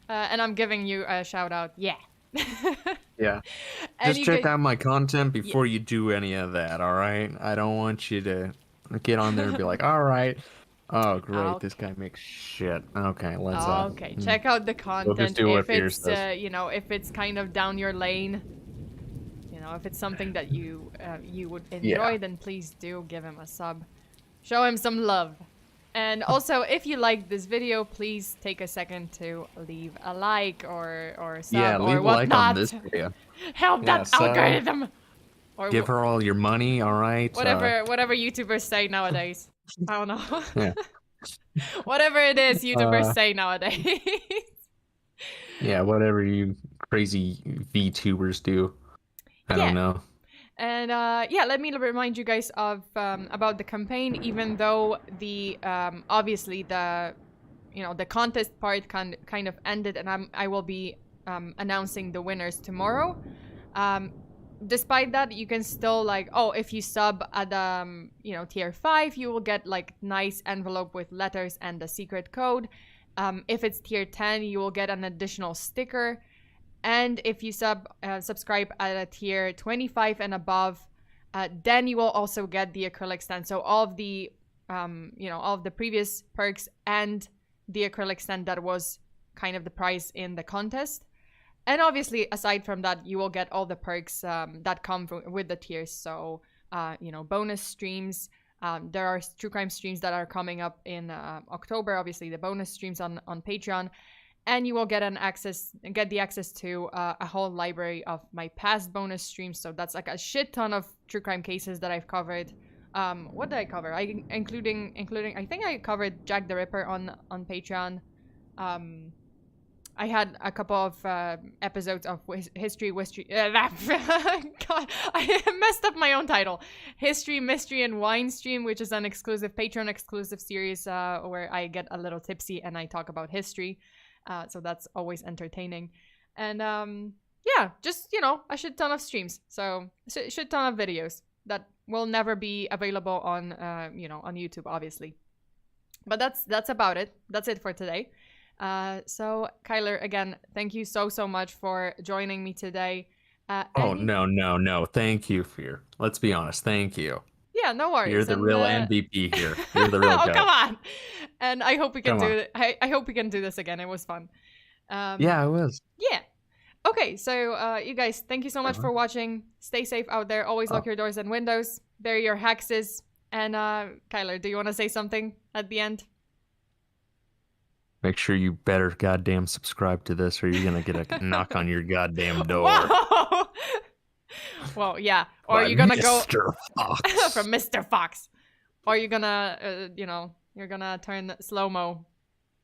and I'm giving you a shout out. Yeah. Yeah. And Just you check can- out my content before you do any of that, all right? I don't want you to get on there and be like, all right. Oh, great. This guy makes shit. Okay, let's Okay, check out the content. do what If Fear it's says. if it's kind of down your lane, if it's something that you would enjoy, then please do give him a sub. Show him some love. And also, if you liked this video, please take a second to leave a like or sub Yeah, or leave a like whatnot. on this video. Help Yeah, that sub. algorithm. Or Give her all your money, all right? whatever YouTubers say nowadays. I don't know. Yeah. Whatever it is YouTubers say nowadays. Yeah, whatever you crazy VTubers do. I Yeah. don't know. And yeah, let me remind you guys of about the campaign. Even though the obviously the the contest part kind of ended, and I will be announcing the winners tomorrow. Despite that, you can still like, oh, if you sub at tier 5, you will get like nice envelope with letters and the secret code. If it's tier 10, you will get an additional sticker. And if you subscribe at a tier 25 and above, then you will also get the acrylic stand. So all of the all of the previous perks and the acrylic stand that was kind of the prize in the contest. And obviously, aside from that, you will get all the perks that come with the tiers. So, bonus streams. There are true crime streams that are coming up in October. Obviously, the bonus streams on Patreon, and you will get the access to a whole library of my past bonus streams. So that's like a shit ton of true crime cases that I've covered. What did I cover? Including I think I covered Jack the Ripper on Patreon. I had a couple of episodes of History. God, I messed up my own title. History, Mystery, and Wine stream, which is an exclusive Patreon exclusive series where I get a little tipsy and I talk about history. So that's always entertaining. And yeah, just a shit ton of streams. So a shit ton of videos that will never be available on on YouTube, obviously. But that's about it. That's it for today. So Kyler, again, thank you so much for joining me today. No. Thank you, Fear. Let's be honest. Thank you. Yeah, no worries. You're the real MVP here. You're the real guy. Come on. And I hope we can do it. I hope we can do this again. It was fun. Yeah, it was. Yeah. Okay, so you guys, thank you so much for watching. Stay safe out there. Always lock your doors and windows. Bury your hexes. And Kyler, do you want to say something at the end? Make sure you better goddamn subscribe to this or you're going to get a knock on your goddamn door. Whoa! Well, yeah. Or you're going to go... Mr. Fox. From Mr. Fox. Or you're going to, you're going to turn slow-mo.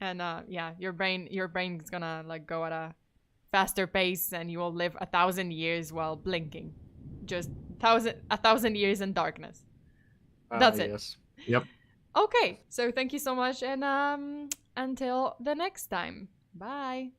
And, yeah, your brain's going to, like, go at a faster pace and you will live 1,000 years while blinking. Just 1,000 years in darkness. That's it. Yes. Yep. Okay, so thank you so much, and until the next time. Bye.